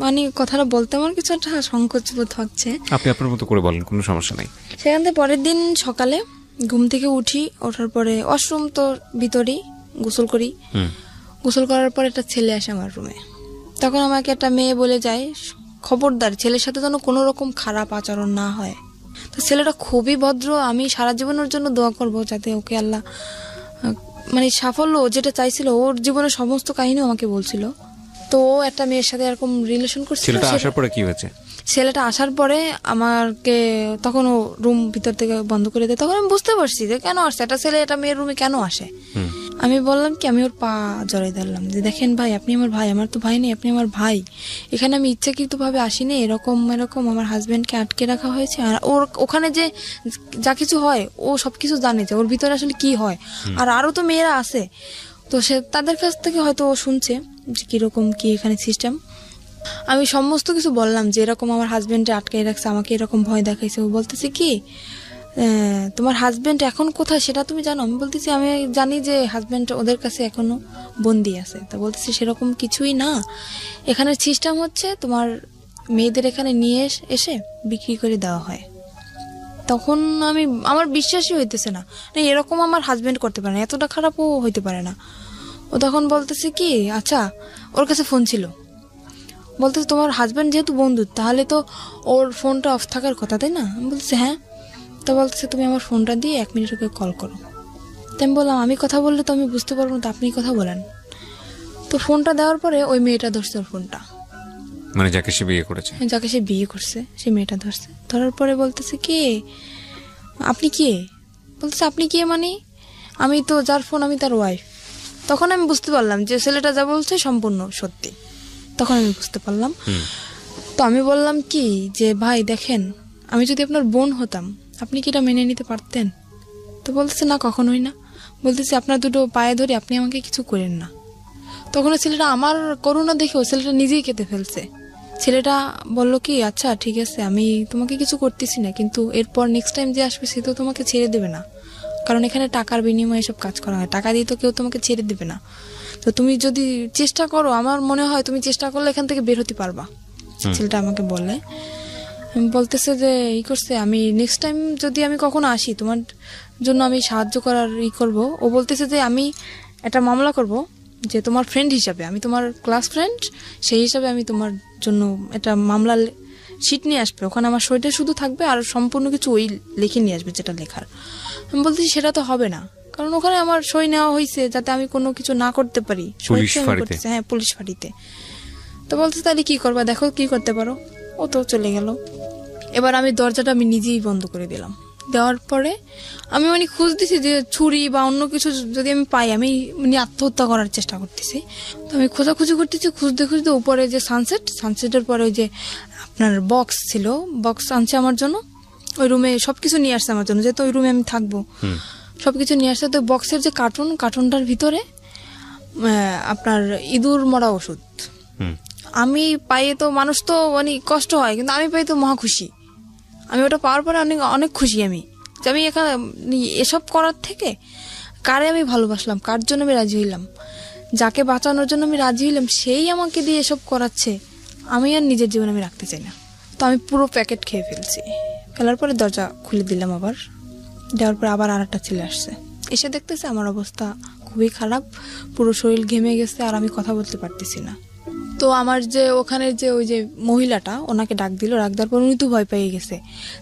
মানে কথাটা বলতে আমার কিছু একটা সংকোচ বোধ হচ্ছে, আপনি আপনার মতো করে বলেন, কোনো সমস্যা নাই। সেখান থেকে পরের দিন সকালে ঘুম থেকে ওঠার পরে ওয়াশরুম তো ভিতরেই, গোসল করি। গোসল করার পর একটা ছেলে আসে আমার রুমে। তখন আমাকে একটা মেয়ে বলে যায় খবরদার ছেলের সাথে যেন কোনো রকম খারাপ আচরণ না হয়। তো ছেলেটা খুবই ভদ্র, আমি সারা জীবনের জন্য দোয়া করবো যাতে ওকে আল্লাহ মানে সাফল্য যেটা চাইছিল, ওর জীবনের সমস্ত কাহিনী আমাকে বলছিল। তো একটা মেয়ের সাথে এরকম রিলেশন করছিল। ছেলেটা আসার পরে কি হয়েছে? ছেলেটা আসার পরে আমাকে তখন ও রুম ভিতর থেকে বন্ধ করে দেয়। তখন আমি বুঝতে পারছি যে কেন আসছে, একটা ছেলে একটা মেয়ের রুমে কেন আসে। আমি বললাম কি, আমি ওর পা জড়াই ধরলাম যে দেখেন ভাই, আপনি আমার ভাই, আমার তো ভাই নেই, আপনি আমার ভাই, এখানে আমি ইচ্ছাকৃতভাবে আসিনি, এরকম আমার হাজবেন্ডকে আটকে রাখা হয়েছে, আর ওর ওখানে যে যা কিছু হয় ও সবকিছু জানে যে ওর ভিতরে আসলে কি হয়, আর আরো তো মেয়েরা আছে, তো সে তাদের কাছ থেকে হয়তো ও শুনছে যে কিরকম কি এখানে সিস্টেম। আমি সমস্ত কিছু বললাম যে এরকম আমার হাজবেন্ডে আটকে রাখছে, আমাকে এরকম ভয় দেখাইছে। ও বলতেছে কি তোমার হাজবেন্ড এখন কোথায় সেটা তুমি জানো? আমি বলতেছি আমি জানি যে হাজবেন্ড ওদের কাছে এখনো বন্দি আছে। তা বলতেছি সেরকম কিছুই না, এখানে সিস্টেম হচ্ছে তোমার মেয়েদের এখানে নিয়ে এসে বিক্রি করে দেওয়া হয়। তখন আমার বিশ্বাসই হইতেছে না, এরকম আমার হাজবেন্ড করতে পারে না, এতটা খারাপও হইতে পারে না। ও তখন বলতেছে কি, আচ্ছা ওর কাছে ফোন ছিল, বলতেছে তোমার হাজবেন্ড যেহেতু বন্ধু তাহলে তো ওর ফোনটা অফ থাকার কথা, তাই না? আমি বলতেছি হ্যাঁ। তো বলতেছে তুমি আমার ফোনটা দিয়ে 1 মিনিট ওকে কল করো। তো আমি বললাম আমি কথা বললে তো আমি বুঝতে পারবো না, তো আপনি কথা বলেন। তো ফোনটা দেওয়ার পরে ওই মেয়েটা ধরছে ওর ফোনটা, মানে যাকে সে বিয়ে করেছে। যাকে সে বিয়ে করছে সেই মেয়েটা ধরছে। ধরার পরে বলতেছে কি আপনি কে? বলতেছে আপনি কে মানে? আমি তো যার ফোন আমি তার ওয়াইফ। তখন আমি বুঝতে পারলাম যে ছেলেটা যা বলছে সম্পূর্ণ সত্যি। তখন আমি বুঝতে পারলাম। তো আমি বললাম কি যে ভাই দেখেন, আমি যদি আপনার বোন হতাম আপনি কি এটা মেনে নিতে পারতেন? তো বলতেছে না, কখনোই না। বলতেছে আপনার দুটো পায়ে ধরে আপনি আমাকে কিছু করেন না। তখন ছেলেটা আমার করুণা দেখে ছেলেটা নিজেই কেঁদে ফেলছে। ছেলেটা বলল কি আচ্ছা ঠিক আছে আমি তোমাকে কিছু করতেছি না, কিন্তু এরপর নেক্সট টাইম যে আসবে সে তো তোমাকে ছেড়ে দেবে না, কারণ এখানে টাকার বিনিময়ে সব কাজ করা হয়, টাকা দিয়ে তো কেউ তোমাকে ছেড়ে দেবে না। তো তুমি যদি চেষ্টা করো, আমার মনে হয় তুমি চেষ্টা করলে এখান থেকে বের হতে পারবা। ছেলেটা আমাকে বলে, বলতেছে যে করছে আমি নেক্সট টাইম যদি আমি কখনো আসি তোমার জন্য আমি সাহায্য করার করব। ও বলতেছে যে আমি একটা মামলা করব, যে তোমার ফ্রেন্ড হিসাবে, আমি তোমার ক্লাস ফ্রেন্ড সেই হিসাবে আমি তোমার জন্য একটা মামলা শিট নিয়ে আসবে, ওখানে আমার সইটা শুধু থাকবে আর সম্পূর্ণ কিছু ওই লিখে নিয়ে আসবে যেটা লেখার। আমি বলতেছি সেটা তো হবে না, কারণ ওখানে আমার সই নেওয়া হয়েছে যাতে আমি কোনো কিছু না করতে পারি। হ্যাঁ, পুলিশ ফাঁড়িতে। তো বলতেছে তাহলে কি করবা, দেখো কি করতে পারো। ও তো চলে গেল। এবার আমি দরজাটা আমি নিজেই বন্ধ করে দিলাম। দেওয়ার পরে আমি খুঁজ দিছি যে ছুরি বা অন্য কিছু যদি আমি পাই, আমি আত্মহত্যা করার চেষ্টা করতেছি। তো আমি খোঁজাখুঁজি করতেছি, খুঁজতে খুঁজতে উপরে যে সানসেটের পরে ওই যে আপনার বক্স ছিল, বক্স আনছে আমার জন্য, ওই রুমে সবকিছু নিয়ে আসছে আমার জন্য, যেহেতু ওই রুমে আমি থাকবো, সবকিছু নিয়ে আসছে। তো বক্সের যে কার্টুনটার ভিতরে আপনার ইঁদুর মরা ওষুধ। আমি পাইয়ে তো মানুষ তো কষ্ট হয়, কিন্তু আমি পাই তো মহা খুশি। আমি ওটা পাওয়ার পরে অনেক খুশি আমি, যে আমি এখানে এসব করার থেকে কারে আমি ভালোবাসলাম, কার জন্য আমি রাজি হইলাম, যাকে বাঁচানোর জন্য আমি রাজি হইলাম সেই আমাকে দিয়ে এসব করাচ্ছে, আমি আর নিজের জীবন আমি রাখতে চাই না। তো আমি পুরো প্যাকেট খেয়ে ফেলার পরে দরজা খুলে দিলাম। আবার দেওয়ার পরে আবার আরেকটা ছেলে আসছে, এসে দেখতেছে আমার অবস্থা খুবই খারাপ, পুরো শরীর ঘেমে গেছে আর আমি কথা বলতে পারতেছি না। তো আমার যে ওখানে যে ওই যে মহিলাটা ওনাকে ডাক দিল, ডাক দেওয়ার পর উনি তো ভয় পেয়ে গেছে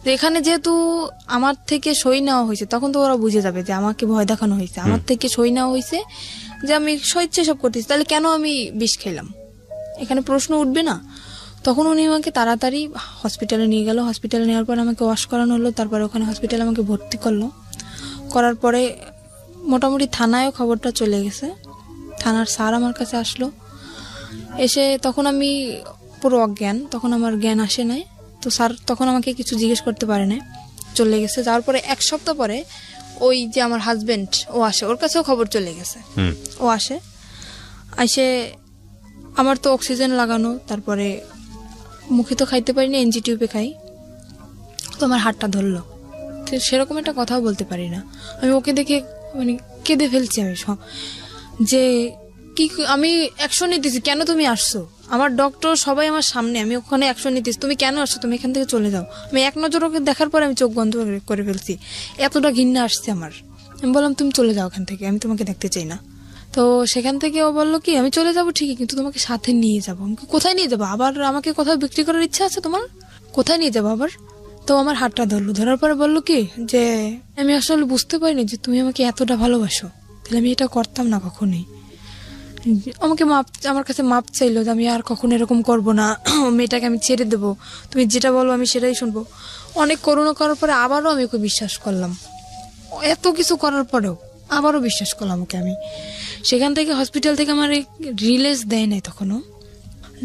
যে এখানে যেহেতু আমার থেকে সই নেওয়া হয়েছে, তখন তো ওরা বুঝে যাবে যে আমাকে ভয় দেখানো হয়েছে, আমার থেকে সই নেওয়া হয়েছে, যে আমি স্বেচ্ছায় সব করতেছি, তাহলে কেন আমি বিষ খেলাম, এখানে প্রশ্ন উঠবে না। তখন উনি আমাকে তাড়াতাড়ি হসপিটালে নিয়ে গেল। হসপিটালে নেওয়ার পর আমাকে ওয়াশ করানো হলো, তারপরে ওখানে হসপিটালে আমাকে ভর্তি করলো। করার পরে মোটামুটি থানায়ও খবরটা চলে গেছে, থানার স্যার আমার কাছে আসলো, এসে তখন আমি পুরো অজ্ঞান, তখন আমার জ্ঞান আসে নাই। তো স্যার তখন আমাকে কিছু জিজ্ঞেস করতে পারে না, চলে গেছে। যাওয়ার পরে 1 সপ্তাহ পরে ওই যে আমার হাজবেন্ড ও আসে, ওর কাছেও খবর চলে গেছে। ও আসে আমার তো অক্সিজেন লাগানো, তারপরে মুখে তো খাইতে পারি না, এনজি টিউবে খাই। তো আমার হাতটা ধরলো, সেরকম একটা কথাও বলতে পারি না। আমি ওকে দেখে কেঁদে ফেলছি আমি, যে কি আমি অ্যাকশন নিতেছি, কেন তুমি আসছো, আমার ডক্টর সবাই আমার সামনে, আমি ওখানে অ্যাকশন নিতেছি, তুমি কেন আসছো, তুমি এখান থেকে চলে যাও। আমি এক নজর ওকে দেখার পরে আমি চোখ বন্ধ করে ফেলছি, এতটা ঘৃণা আসছে আমার। আমি বললাম তুমি চলে যাও এখান থেকে, আমি তোমাকে দেখতে চাই না। তো সেখান থেকে ও বললো কি আমি চলে যাবো ঠিকই, কিন্তু তোমাকে সাথে নিয়ে যাবো। আমি কোথায় নিয়ে যাবো, আবার আমাকে কোথাও বিক্রি করার ইচ্ছা আছে তোমার, কোথায় নিয়ে যাবো আবার? তো আমার হাতটা ধরলো, ধরার পরে বললো কি যে আমি আসলে বুঝতে পারিনি যে তুমি আমাকে এতটা ভালোবাসো, তাহলে আমি এটা করতাম না কখনোই। আমাকে আমার কাছে মাপ চাইলো যে আমি আর কখনো এরকম করবো না, মেয়েটাকে আমি ছেড়ে দেবো, তুমি যেটা বলো আমি সেটাই শুনবো। অনেক করুণা করার পরে আবারও আমি ওকে বিশ্বাস করলাম, এত কিছু করার পরেও আবারও বিশ্বাস করলাম ওকে আমি। সেখান থেকে হসপিটাল থেকে আমার রিলিজ দেয় নাই তখনও,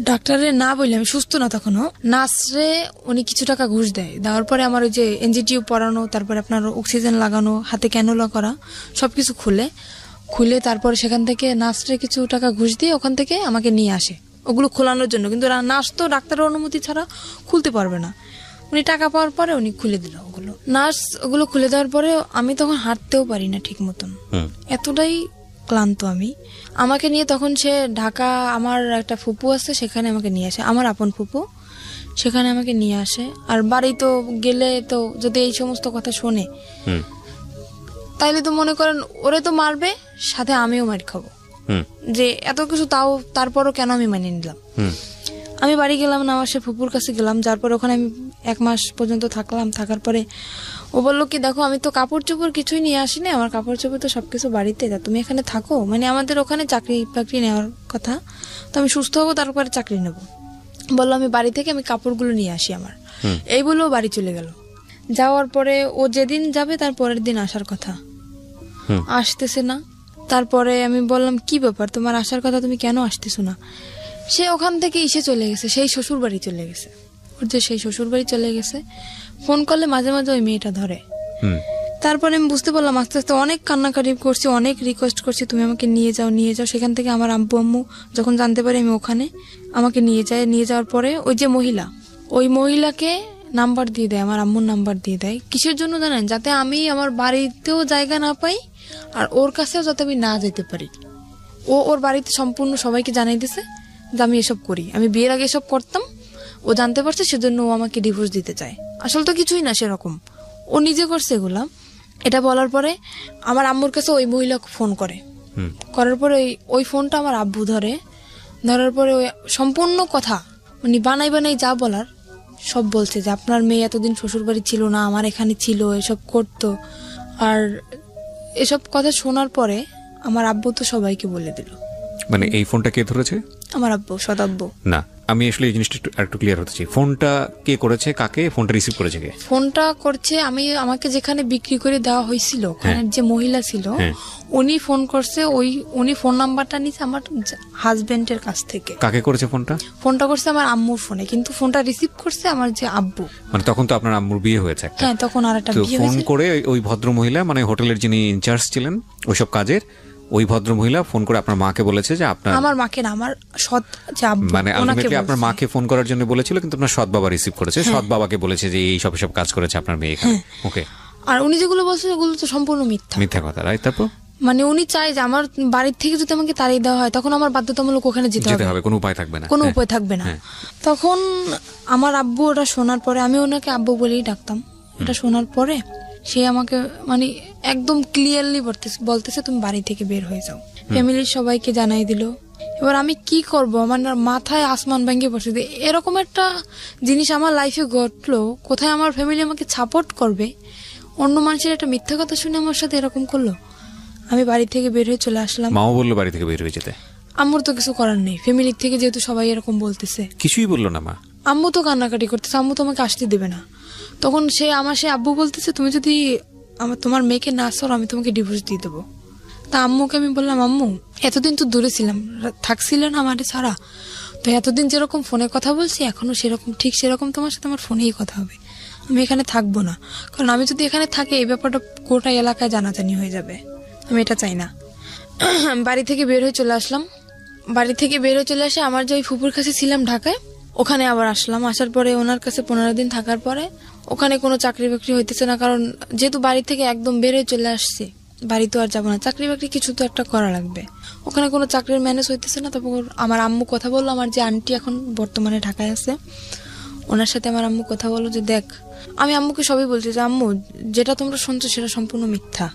ডাক্তারের না বললে আমি সুস্থ না তখনও, নার্সরে উনি কিছু টাকা ঘুষ দেওয়ার পরে আমার ওই যে এনজি টিউব পরানো, তারপরে আপনার অক্সিজেন লাগানো, হাতে ক্যানুলা করা, সবকিছু খুলে তারপরে সেখান থেকে নার্সরে কিছু টাকা ঘুষ দিয়ে ওখান থেকে আমাকে নিয়ে আসে ওগুলো খোলানোর জন্য, কিন্তু নার্স তো ডাক্তারের অনুমতি ছাড়া খুলতে পারবে না। উনি টাকা পাওয়ার পরে উনি খুলে দিল ওগুলো, নার্স ওগুলো খুলে দেওয়ার পরে আমি তখন হাঁটতেও পারি না ঠিক মতন, এতটাই ক্লান্ত আমি। আমাকে নিয়ে তখন সে ঢাকা, আমার একটা ফুপু আছে সেখানে আমাকে নিয়ে আসে, আমার আপন ফুপু, সেখানে আমাকে নিয়ে আসে। আর বাড়ি তো গেলে তো যদি এই সমস্ত কথা শোনে তাইলে তো মনে করেন ওরে তো মারবে, সাথে আমিও মার খাবো, যে এত কিছু তাও তারপরও কেন আমি মেনে নিলাম। আমি বাড়ি গেলাম না, আমার সে ফুপুর কাছে গেলাম, যার পর ওখানে আমি 1 মাস পর্যন্ত থাকলাম। থাকার পরে ও বললো কি, দেখো আমি তো কাপড় চোপড় কিছুই নিয়ে আসিনি, আমার কাপড় চোপড় তো সবকিছু বাড়িতে, তা তুমি এখানে থাকো, মানে আমাদের ওখানে চাকরি বাকরি নেওয়ার কথা, তো আমি সুস্থ হবো তারপরে চাকরি নেবো। বললো আমি বাড়ি থেকে আমি কাপড়গুলো নিয়ে আসি আমার, এই বলেও বাড়ি চলে গেল। যাওয়ার পরে ও যেদিন যাবে তার পরের দিন আসার কথা, আসতেছে না। তারপরে আমি বললাম কি ব্যাপার, তোমার আসার কথা, তুমি কেন আসতেছো না? সে ওখান থেকে এসে চলে গেছে, সেই শ্বশুর বাড়ি চলে গেছে, ওর যে সেই শ্বশুর বাড়ি চলে গেছে। ফোন করলে মাঝে মাঝে ওই মেয়েটা ধরে। তারপরে আমি বুঝতে পারলাম আস্তে আস্তে, অনেক কান্নাকাটি করছি, অনেক রিকোয়েস্ট করছি, তুমি আমাকে নিয়ে যাও নিয়ে যাও। সেখান থেকে আমার আব্বু আম্মু যখন জানতে পারি আমি ওখানে, আমাকে নিয়ে যায়। নিয়ে যাওয়ার পরে ওই যে মহিলা, ওই মহিলাকে নাম্বার দিয়ে দেয়, আমার আম্মুর নাম্বার দিয়ে দেয়। কিসের জন্য জানেন? যাতে আমি আমার বাড়িতেও জায়গা না পাই, আর ওর কাছেও যাতে আমি না যেতে পারি। ও ওর বাড়িতে সম্পূর্ণ সবাইকে জানাই দিছে যে আমি এসব করি, আমি বিয়ের আগে এসব করতাম, ও জানতে পারছে, সেজন্য ও আমাকে ডিভোর্স দিতে চায়। আসলে তো কিছুই না সেরকম, ও নিজে করছে এগুলা। এটা বলার পরে আমার আম্মুর কাছে ওই মহিলা ফোন করে, করার পরে ওই ফোনটা আমার আব্বু ধরে। ধরার পরে ওই সম্পূর্ণ কথা মানে বানাই বানাই যা বলার সব বলছে, যে আপনার মেয়ে এতদিন শ্বশুর বাড়ি ছিল না, আমার এখানে ছিল, এসব করতো। আর এসব কথা শোনার পরে আমার আব্বু তো সবাইকে বলে দিল। মানে এই ফোনটা কে ধরেছে? আমার আব্বু, সদাব্বু। না, আমি আসলে এই জিনিসটা একটু ক্লিয়ার হতে চাই। ফোনটা কে করেছে, কাকে ফোনটা রিসিভ করেছে কে? ফোনটা করছে আমাকে যেখানে বিক্রি করে দেওয়া হয়েছিল, ওখানে যে মহিলা ছিল উনি ফোন করছে। উনি ফোন নাম্বারটা নিছে আমার হাজবেন্ডের কাছ থেকে। কাকে করেছে ফোনটা? ফোনটা করছে আমার আম্মুর ফোনে, কিন্তু ফোনটা রিসিভ করছে আমার যে আব্বু। মানে তখন তো আপনার আম্মুর বিয়ে হয়েছে একটা। হ্যাঁ, তখন আর একটা বিয়ে ফোন হয়েছে। করে ওই ভদ্র মহিলা, মানে হোটেলের যিনি ইনচার্জ ছিলেন ওইসব কাজের, ওই ভদ্র মহিলা ফোন করে আপনার মাকে বলেছে যে আপনার, আমার মাকে না, আমার সৎ যে আব্বু, মানে আলটিমেটলি আপনার মাকে ফোন করার জন্য বলেছিল, কিন্তু আপনার সৎ বাবা রিসিভ করেছে। সৎ বাবাকে বলেছে যে এই সব কাজ করেছে আপনার মেয়ে এখানে। ওকে। আর উনি যেগুলো বলছে ওগুলো তো সম্পূর্ণ মিথ্যা কথা, রাইট? তারপর মানে উনি চায় যে আমার বাড়ির থেকে যদি আমাকে তাড়িয়ে দেওয়া হয়, তখন আমার বাধ্যতামূলক ওখানে যেতে হবে, কোনো উপায় থাকবে না, কোনো উপায় থাকবে না। তখন আমার আব্বু ওটা শোনার পরে, আমি ওনাকে আব্বু বলেই ডাকতাম, ওটা শোনার পরে সে আমাকে মানে একদম ক্লিয়ারলি বলতেছে তুমি বাড়ি থেকে বের হয়ে যাও। ফ্যামিলির সবাইকে জানাই দিল। এবার আমি কি করব, আমার মাথায় আসমান ভেঙে পড়ছে যে এরকম একটা জিনিস আমার লাইফে ঘটলো, কোথায় আমার ফ্যামিলি আমাকে সাপোর্ট করবে, অন্য মানুষের একটা মিথ্যা কথা শুনে আমার সাথে এরকম করলো। আমি বাড়ি থেকে বের হয়ে চলে আসলাম। মাও বললো বাড়ি থেকে বের হয়ে যেতে? আম্মুর তো কিছু করার নেই, ফ্যামিলির থেকে যেহেতু সবাই এরকম বলতেছে। কিছুই বললো না মা? আম্মু তো কান্নাকাটি করতেছে, আম্মু তো আমাকে আসতে দেবে না। তখন সে আব্বু বলতেছে তুমি যদি তোমার মেয়েকে না সরো আমি তোমাকে ডিভোর্স দিয়ে দেবো। তা আম্মুকে আমি বললাম আম্মু এতদিন তো দূরে ছিলাম, থাকছিলেন আমারে ছাড়া, তো এতদিন যেরকম ফোনে কথা বলছি এখনো সেরকম, ঠিক সেরকম তোমার সাথে আমার ফোনেই কথা হবে, আমি এখানে থাকবো না। কারণ আমি যদি এখানে থাকি এই ব্যাপারটা গোটা এলাকায় জানাজানি হয়ে যাবে, আমি এটা চাই না। বাড়ি থেকে বের হয়ে চলে আসলাম। বাড়ি থেকে বের হয়ে চলে আসে আমার যে ওই ফুপুর কাছে ছিলাম ঢাকায়, ওখানে আবার আসলাম। আসার পরে ওনার কাছে 15 দিন থাকার পরে ওখানে কোনো চাকরি বাকরি হইতেছে না, কারণ যেহেতু বাড়ি থেকে একদম বের হয়ে চলে আসছি, বাড়ি তো আর যাবো না, চাকরি বাকরি কিছু তো একটা করা লাগবে। ওখানে কোনো চাকরির ম্যানেজ হইতেছে না। তারপর আমার আম্মু কথা বললো, আমার যে আন্টি এখন বর্তমানে ঢাকায় আছে ওনার সাথে আমার আম্মু কথা বললো যে দেখ, আমি আম্মুকে সবই বলছি যে আম্মু যেটা তোমরা শুনছো সেটা সম্পূর্ণ মিথ্যা,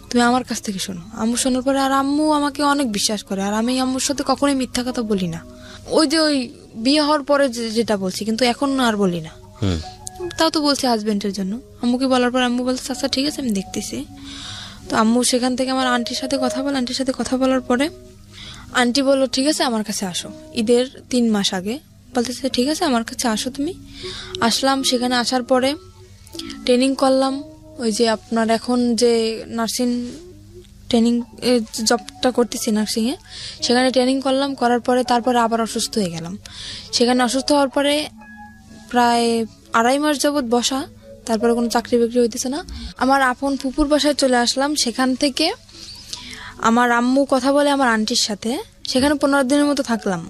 তুমি আমার কাছ থেকে শোনো। আম্মু শোনার পরে আর আম্মু আমাকে অনেক বিশ্বাস করে, আর আমি আম্মুর সাথে কখনোই মিথ্যা কথা বলি না। ওই বিয়ে হওয়ার পরে যেটা বলছি, কিন্তু এখন আর বলি না, তাও তো বলছি হাজবেন্ডের জন্য। আম্মুকে বলার পর আম্মু বলছে আচ্ছা ঠিক আছে আমি দেখতেছি। তো আম্মু সেখান থেকে আমার আন্টির সাথে কথা বলে, আন্টির সাথে কথা বলার পরে আন্টি বললো ঠিক আছে আমার কাছে আসো। ঈদের 3 মাস আগে বলতেছে ঠিক আছে আমার কাছে আসো তুমি। আসলাম, সেখানে আসার পরে ট্রেনিং করলাম, ওই যে আপনার এখন যে নার্সিং ট্রেনিং জবটা করতেছি নার্সিংয়ে, সেখানে ট্রেনিং করলাম। করার পরে তারপরে আবার অসুস্থ হয়ে গেলাম। সেখানে অসুস্থ হওয়ার পরে প্রায় 2.5 মাস যাবৎ বসা, তারপরে কোনো চাকরি বাকরি হইতেছে না। আমার আপন ফুপুর বাসায় চলে আসলাম। সেখান থেকে আমার আম্মু কথা বলে আমার আন্টির সাথে, সেখানে 15 দিনের মতো থাকলাম।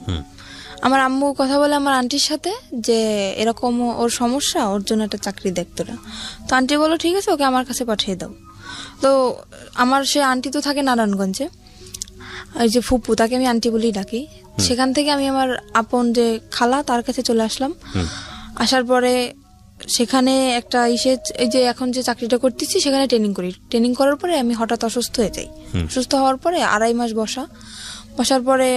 আমার আম্মু কথা বলে আমার আন্টির সাথে যে এরকম ওর সমস্যা, ওর জন্য একটা চাকরি দেখতো না। তো আন্টি বললো ঠিক আছে, ওকে আমার কাছে পাঠিয়ে দাও। তো আমার সে আন্টি তো থাকে নারায়ণগঞ্জে, ওই যে ফুপু, তাকে আমি আন্টি বলেই ডাকি। সেখান থেকে আমি আমার আপন যে খালা তার কাছে চলে আসলাম। আসার পরে সেখানে একটা এই যে এখন যে চাকরিটা করতেছি সেখানে ট্রেনিং করি। ট্রেনিং করার পরে আমি হঠাৎ অসুস্থ হয়ে যাই। অসুস্থ হওয়ার পরে 2.5 মাস বসার পরে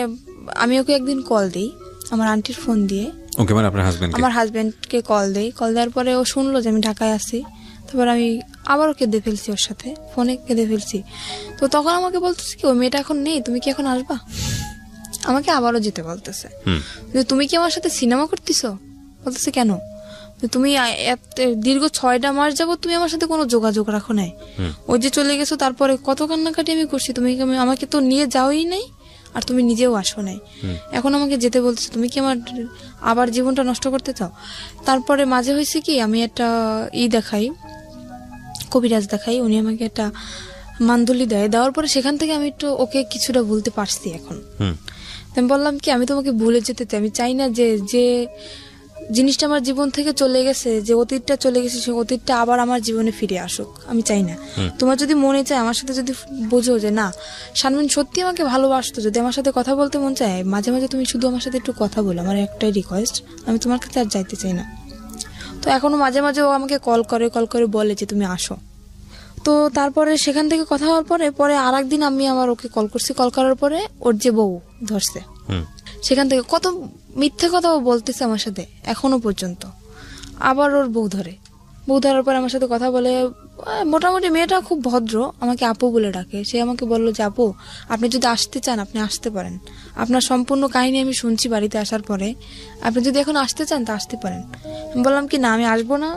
আমি ওকে একদিন কল দিই আমার আন্টির ফোন দিয়ে। ওকে, মানে আপনার হাজবেন্ড? আমার হাজবেন্ডকে কল দেওয়ার পরে ও শুনলো যে আমি ঢাকায় আছি। তারপর আমি আবারও কেঁদে ফেলছি, ওর সাথে ফোনে কেঁদে ফেলছি। তো তখন আমাকে বলতেছে কি, ওই মেয়েটা এখন নেই, তুমি কি এখন আসবা? আমাকে আবারও যেতে বলতেছে যে তুমি কি আমার সাথে সিনেমা করতেছো? বলতেছে কেন? তুমি দীর্ঘ 6টা মাস যাবত তুমি আমার সাথে কোনো যোগাযোগ রাখো নাই। ওই যে চলে গেছো, তারপরে কত কান্নাকাটি আমি করছি, তুমি আমাকে তো নিয়ে যাওই নাই, আর তুমি নিজেও আসো নাই, এখন আমাকে যেতে বলছো, তুমি কি আমার আবার জীবনটা নষ্ট করতে চাও? তারপরে মাঝে হয়েছে কি, আমি একটা কবিরাজ দেখাই, উনি আমাকে একটা মান্দুলি দেওয়ার পরে সেখান থেকে আমি একটু ওকে কিছুটা ভুলতে পারছি এখন। আমি বললাম কি, আমি তোমাকে ভুলে যেতে চাই, আমি চাই না যে জিনিসটা আমার জীবন থেকে চলে গেছে, যে অতীতটা চলে গেছে, সেই অতীতটা আবার আমার জীবনে ফিরে আসুক, আমি চাই না। তোমার যদি মনে চায় আমার সাথে, যদি বোঝো যে না শারমিন সত্যি আমাকে ভালোবাসতো, যদি আমার সাথে কথা বলতে মন চায়, মাঝে মাঝে তুমি শুধু আমার সাথে একটু কথা বলো, আমার একটাই রিকোয়েস্ট, আমি তোমার কাছে আর যাইতে চাই না। তো এখনো মাঝে মাঝে ও আমাকে কল করে বলে যে তুমি আসো। তো তারপরে সেখান থেকে কথা হওয়ার পরে আরেকদিন আমি আবার ওকে কল করছি। কল করার পরে ওর যে বউ ধরছে, সেখান থেকে কত মিথ্যে কথা ও বলতেছে আমার সাথে এখনো পর্যন্ত। আবার ওর বউ ধরার পরে আমার সাথে কথা বলে। মোটামুটি মেয়েটা খুব ভদ্র, আমাকে আপু বলে ডাকে। সে আমাকে বললো যে আপু, আপনি যদি আসতে চান আপনি আসতে পারেন, আপনার সম্পূর্ণ কাহিনী আমি শুনছি বাড়িতে আসার পরে, আপনি যদি এখন আসতে চান তা আসতে পারেন। আমি বললাম কি না, আমি আসবো না,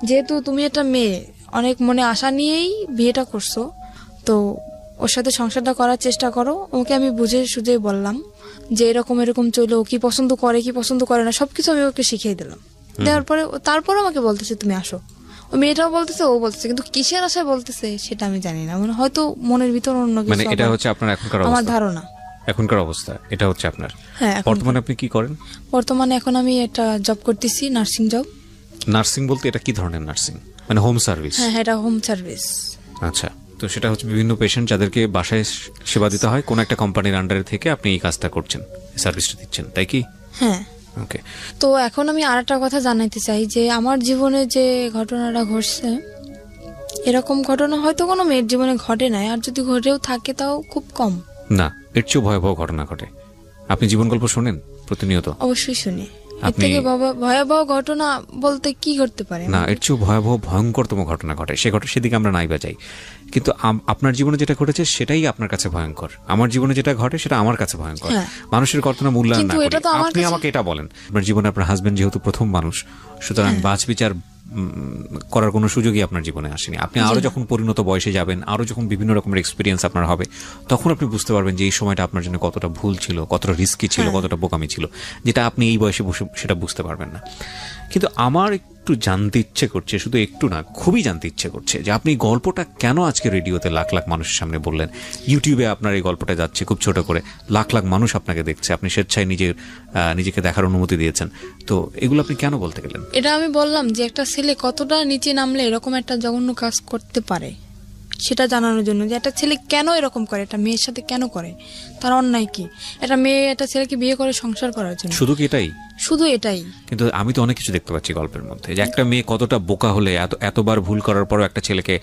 যেহেতু তুমি একটা মেয়ে অনেক মনে আশা নিয়েই বিয়েটা করছো, তো ওর সাথে সংসারটা করার চেষ্টা করো। ওকে আমি বুঝে সুঝে বললাম যে এরকম চলো, ও কি পছন্দ করে না সবকিছু আমি ওকে শিখিয়ে দিলাম। দেওয়ার পরে তারপরে আমাকে বলতেছে তুমি আসো। ওই মেয়েটাও বলতেছে, ও বলতেছে, কিন্তু কিসের আশায় বলতেছে সেটা আমি জানি না, মানে হয়তো মনের ভিতর অন্য কিছু। মানে এটা হচ্ছে আপনার এখনকার আমার ধারণা, এখনকার অবস্থা এটা হচ্ছে আপনার। হ্যাঁ। বর্তমানে আপনি কি করেন? বর্তমানে এখন আমি একটা জব করতেছি, নার্সিং জব। নার্সিং বলতে এটা কি ধরনের নার্সিং? মানে হোম সার্ভিস? হ্যাঁ, এটা হোম সার্ভিস। আচ্ছা, তো সেটা হচ্ছে বিভিন্ন পেশেন্ট যাদেরকে বাসায় সেবা দিতে হয়, কোন একটা কোম্পানির আন্ডারে থেকে আপনি এই কাজটা করছেন, সার্ভিসটা দিচ্ছেন, তাই কি? হ্যাঁ। ওকে। তো এখন আমি আরেকটা কথা জানাইতে চাই যে আমার জীবনে যে ঘটনাটা ঘটছে, এরকম ঘটনা হয়তো কোনো মেয়ের জীবনে ঘটে নাই, আর যদি ঘটেও থাকে তাও খুব কম। না, এর চেয়েও ভয়াবহ ঘটনা ঘটে। আপনি জীবন গল্প শোনেন প্রতিনিয়ত? অবশ্যই শুনি। এর থেকে ভয়াবহ ঘটনা বলতে কি ঘটতে পারে? না, এর চেয়েও ভয়াবহ ভয়ঙ্করতম ঘটনা ঘটে, সেদিকে আমরা নাই বা যাই, কিন্তু আপনার জীবনে যেটা ঘটেছে সেটাই আপনার কাছে ভয়ঙ্কর। আমার জীবনে যেটা ঘটে সেটা আমার কাছে ভয়ঙ্কর। মানুষের ঘটনা মূল্যায়ন না করে আপনি আমাকে এটা বলেন, আপনার জীবনে আপনার হাজবেন্ড যেহেতু প্রথম মানুষ, সুতরাং বাছ বিচার করার কোনো সুযোগই আপনার জীবনে আসেনি। আপনি আরো যখন পরিণত বয়সে যাবেন, আরো যখন বিভিন্ন রকমের এক্সপিরিয়েন্স আপনার হবে, তখন আপনি বুঝতে পারবেন যে এই সময়টা আপনার জন্য কতটা ভুল ছিল, কতটা রিস্কি ছিল, কতটা বোকামি ছিল, যেটা আপনি এই বয়সে বসে সেটা বুঝতে পারবেন না। কিন্তু আমার একটু জানতে ইচ্ছে করছে, শুধু একটু না, খুবই জানতে ইচ্ছে করছে যে আপনি গল্পটা কেন আজকে রেডিওতে লাখ লাখ মানুষের সামনে বললেন। ইউটিউবে আপনার এই গল্পটা যাচ্ছে খুব ছোট করে, লাখ লাখ মানুষ আপনাকে দেখছে, আপনি স্বেচ্ছায় নিজেকে দেখার অনুমতি দিয়েছেন, তো এগুলো আপনি কেন বলতে গেলেন? এটা আমি বললাম যে একটা ছেলে কতটা নিচে নামলে এরকম একটা জঘন্য কাজ করতে পারে সেটা জানানোর জন্য, যে একটা ছেলে কেন এরকম করে, একটা মেয়ের সাথে কেন করে, তার অন্যায় কি। একটা মেয়ে একটা ছেলেকে বিয়ে করে সংসার করার জন্য, শুধু কি এটাই? শুধু এটাই। কিন্তু আমি তো অনেক কিছু দেখতে পাচ্ছি গল্পের মধ্যে, যে একটা মেয়ে কতটা বোকা হলে এতবার ভুল করার পরও একটা ছেলেকে,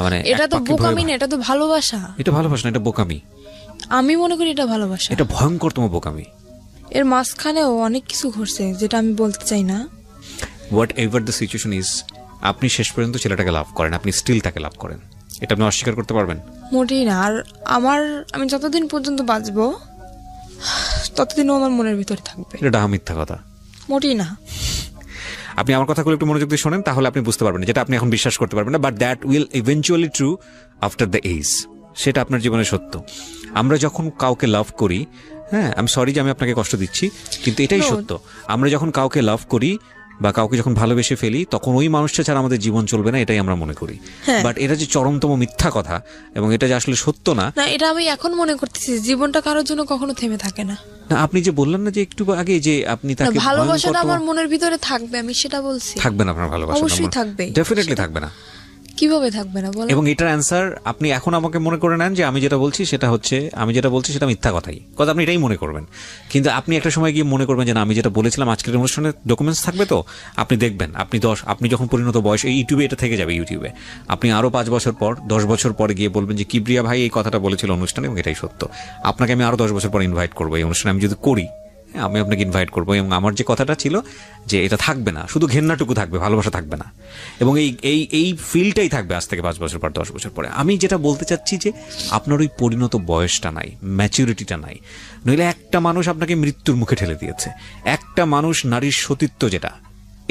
মানে এটা তো বোকামি না, এটা তো ভালোবাসা। এটা ভালোবাসা না, এটা বোকামি। আমি মনে করি এটা ভালোবাসা, এটা ভয়ঙ্করতম বোকামি। এর মাঝখানেও অনেক কিছু ঘটছে যেটা আমি বলতে চাই না। What ever the situation is, আপনি শেষ পর্যন্ত ছেলেটাকে লাভ করেন, আপনি স্টিল তাকে লাভ করেন, এটা আপনি অস্বীকার করতে পারবেন? মোটেই না। আর আমি যতদিন পর্যন্ত বাঁচবো ততদিনও আমার মনের ভিতরে থাকবে। এটা ডাহা মিথ্যা কথা। মোটেই না। আপনি আমার কথাগুলো একটু মনোযোগ দিয়ে শোনেন, তাহলে আপনি বুঝতে পারবেন, যেটা আপনি এখন বিশ্বাস করতে পারবেন না, but that will eventually true after the age. সেটা আপনার জীবনে সত্য। আমরা যখন কাউকে লাভ করি, হ্যাঁ, আমি সরি যে আমি আপনাকে কষ্ট দিচ্ছি, কিন্তু এটাই সত্য, আমরা যখন কাউকে লাভ করি বা কাউকে যখন ভালোবেসে ফেলি তখন ওই মানুষটা ছাড়া আমাদের জীবন চলবে না, এটাই আমরা মনে করি। বাট এটা যে চরমতম মিথ্যা কথা এবং এটা যে আসলে সত্য না, না এটা আমি এখন মনে করতেছি, জীবনটা কারোর জন্য কখনো থেমে থাকে না। না আপনি যে বললেন না যে একটু আগে যে আপনি তাকে ভালোবাসাটা আমার মনের ভিতরে থাকবে, আমি সেটা বলছি। থাকবে না আপনার ভালোবাসা? অবশ্যই থাকবে, ডেফিনেটলি থাকবে না। কিভাবে থাকবে না বলেন? এবং এটার অ্যান্সার আপনি এখন আমাকে মনে করে নেন যে আমি যেটা বলছি সেটা হচ্ছে, আমি যেটা বলছি সেটা মিথ্যা কথাই, কথা আপনি এটাই মনে করবেন। কিন্তু আপনি একটা সময় গিয়ে মনে করবেন যে না, আমি যেটা বলেছিলাম আজকের অনুষ্ঠানে ডকুমেন্টস থাকবে, তো আপনি দেখবেন আপনি যখন পরিণত বয়স, এই ইউটিউবে এটা থেকে যাবে, ইউটিউবে আপনি আরো 5 বছর পর 10 বছর পরে গিয়ে বলবেন যে কিবরিয়া ভাই এই কথাটা বলেছিল অনুষ্ঠানে এবং এটাই সত্য। আপনাকে আমি আরো 10 বছর পর ইনভাইট করবো এই অনুষ্ঠানে, আমি যদি করি, আমি আপনাকে ইনভাইট করবো এবং আমার যে কথাটা ছিল যে এটা থাকবে না, শুধু ঘেন্নাটুকু থাকবে, ভালোবাসা থাকবে না। এবং এই ফিলটাই থাকবে আজ থেকে 5 বছর পর, 10 বছর পরে। আমি যেটা বলতে চাচ্ছি যে আপনার ওই পরিণত বয়সটা নাই, ম্যাচুরিটিটা নাই। নইলে একটা মানুষ আপনাকে মৃত্যুর মুখে ঠেলে দিয়েছে, একটা মানুষ, নারীর সতীত্ব যেটা,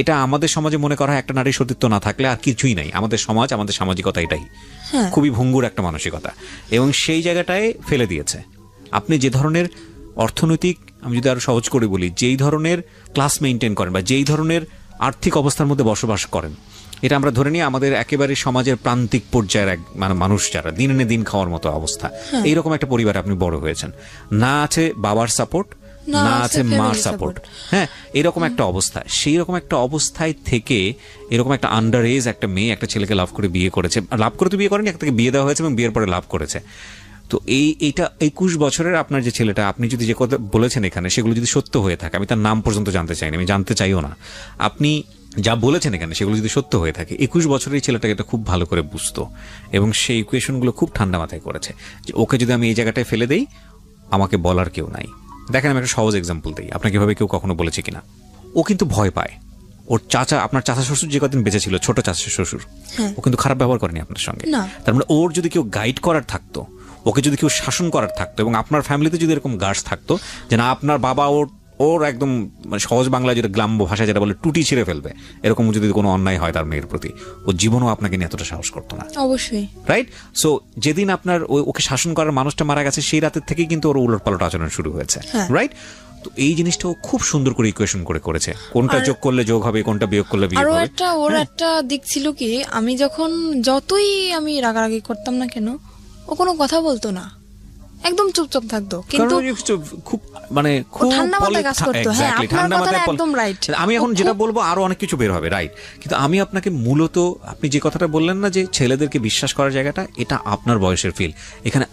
এটা আমাদের সমাজে মনে করা হয় একটা নারীর সতীত্ব না থাকলে আর কিছুই নাই। আমাদের সমাজ, আমাদের সামাজিকতা এটাই, খুবই ভঙ্গুর একটা মানসিকতা, এবং সেই জায়গাটায় ফেলে দিয়েছে। আপনি যে ধরনের অর্থনৈতিক, আমি যদি আরো সহজ করে বলি, যেই ধরনের ক্লাস মেনটেন করেন বা যেই ধরনের আর্থিক অবস্থার মধ্যে বসবাস করেন, এটা আমরা ধরে নিই আমাদের একেবারে সমাজের প্রান্তিক পর্যায়ের এক মানে মানুষ যারা দিনে দিন খাওয়ার মতো অবস্থা, এইরকম একটা পরিবারে আপনি বড় হয়েছেন, না আছে বাবার সাপোর্ট, না আছে মার সাপোর্ট, হ্যাঁ, এরকম একটা অবস্থা। সেই রকম একটা অবস্থায় থেকে এরকম একটা আন্ডার এজ একটা মেয়ে একটা ছেলেকে লাভ করে বিয়ে করেছে, লাভ করে তো বিয়ে করেনি, একটা বিয়ে দেওয়া হয়েছে এবং বিয়ের পরে লাভ করেছে। তো এইটা 21 বছরের আপনার যে ছেলেটা, আপনি যদি যে কথা বলেছেন এখানে সেগুলো যদি সত্য হয়ে থাকে, আমি তার নাম পর্যন্ত জানতে চাইনি, আমি জানতে চাইও না, আপনি যা বলেছেন এখানে সেগুলো যদি সত্য হয়ে থাকে, 21 বছরের এই ছেলেটাকে এটা খুব ভালো করে বুঝতো এবং সেই ইকুয়েশনগুলো খুব ঠান্ডা মাথায় করেছে যে ওকে যদি আমি এই জায়গাটায় ফেলে দেই, আমাকে বলার কেউ নাই। দেখেন আমি একটা সহজ এক্সাম্পল দিই, আপনাকে এভাবে কেউ কখনো বলেছে কিনা? ও কিন্তু ভয় পায়। ওর চাচা, আপনার চাচা শ্বশুর যে কদিন বেঁচে ছিল, ছোট চাচা শ্বশুর, ও কিন্তু খারাপ ব্যবহার করেনি আপনার সঙ্গে। তার মানে ওর যদি কেউ গাইড করার থাকতো, ওকে যদি কেউ শাসন করার থাকতো, এবং আপনার ফ্যামিলিতে যদি এরকম গার্ডস থাকতো যে না আপনার বাবা ওর একদম মানে সহজ বাংলা যেটা গ্রাম্য ভাষা যেটা বলে টুটি ছিঁড়ে ফেলবে, এরকম যদি কোনো অন্যায় হয় তার মেয়ের প্রতি, ও জীবনও আপনাকে নিয়ে এতটা সাহস করতো না। অবশ্যই, রাইট? সো যেদিন আপনার ওকে শাসন করার মানুষটা মারা গেছে, সেই রাতের থেকেই কিন্তু ওর উলটপালট আচরণ শুরু হয়েছে। রাইট? তো এই জিনিসটা ও খুব সুন্দর করে ইকুয়েশন করে করেছে, কোনটা যোগ করলে যোগ হবে, কোনটা বিয়োগ করলে বিয়োগ হবে। ওর একটা দিক ছিল কি, আমি যখন যতই আমি রাগারাগি করতাম না কেন, ও কোনো কথা বলতো না, একদম চুপচাপ থাকতো, কিন্তু খুব মানে খুব ঠান্ডা মাথায় কাজ করতো। হ্যাঁ, আপনার কথা একদম রাইট। আমি এখন যেটা বলবো আরো অনেক কিছু বের হবে, রাইট? কিন্তু আমি আপনাকে মূলত, আপনি যে কথাটা বললেন না যে ছেলেদেরকে বিশ্বাস করার জায়গাটা, এটা আপনার বয়সের ফিল। এখানে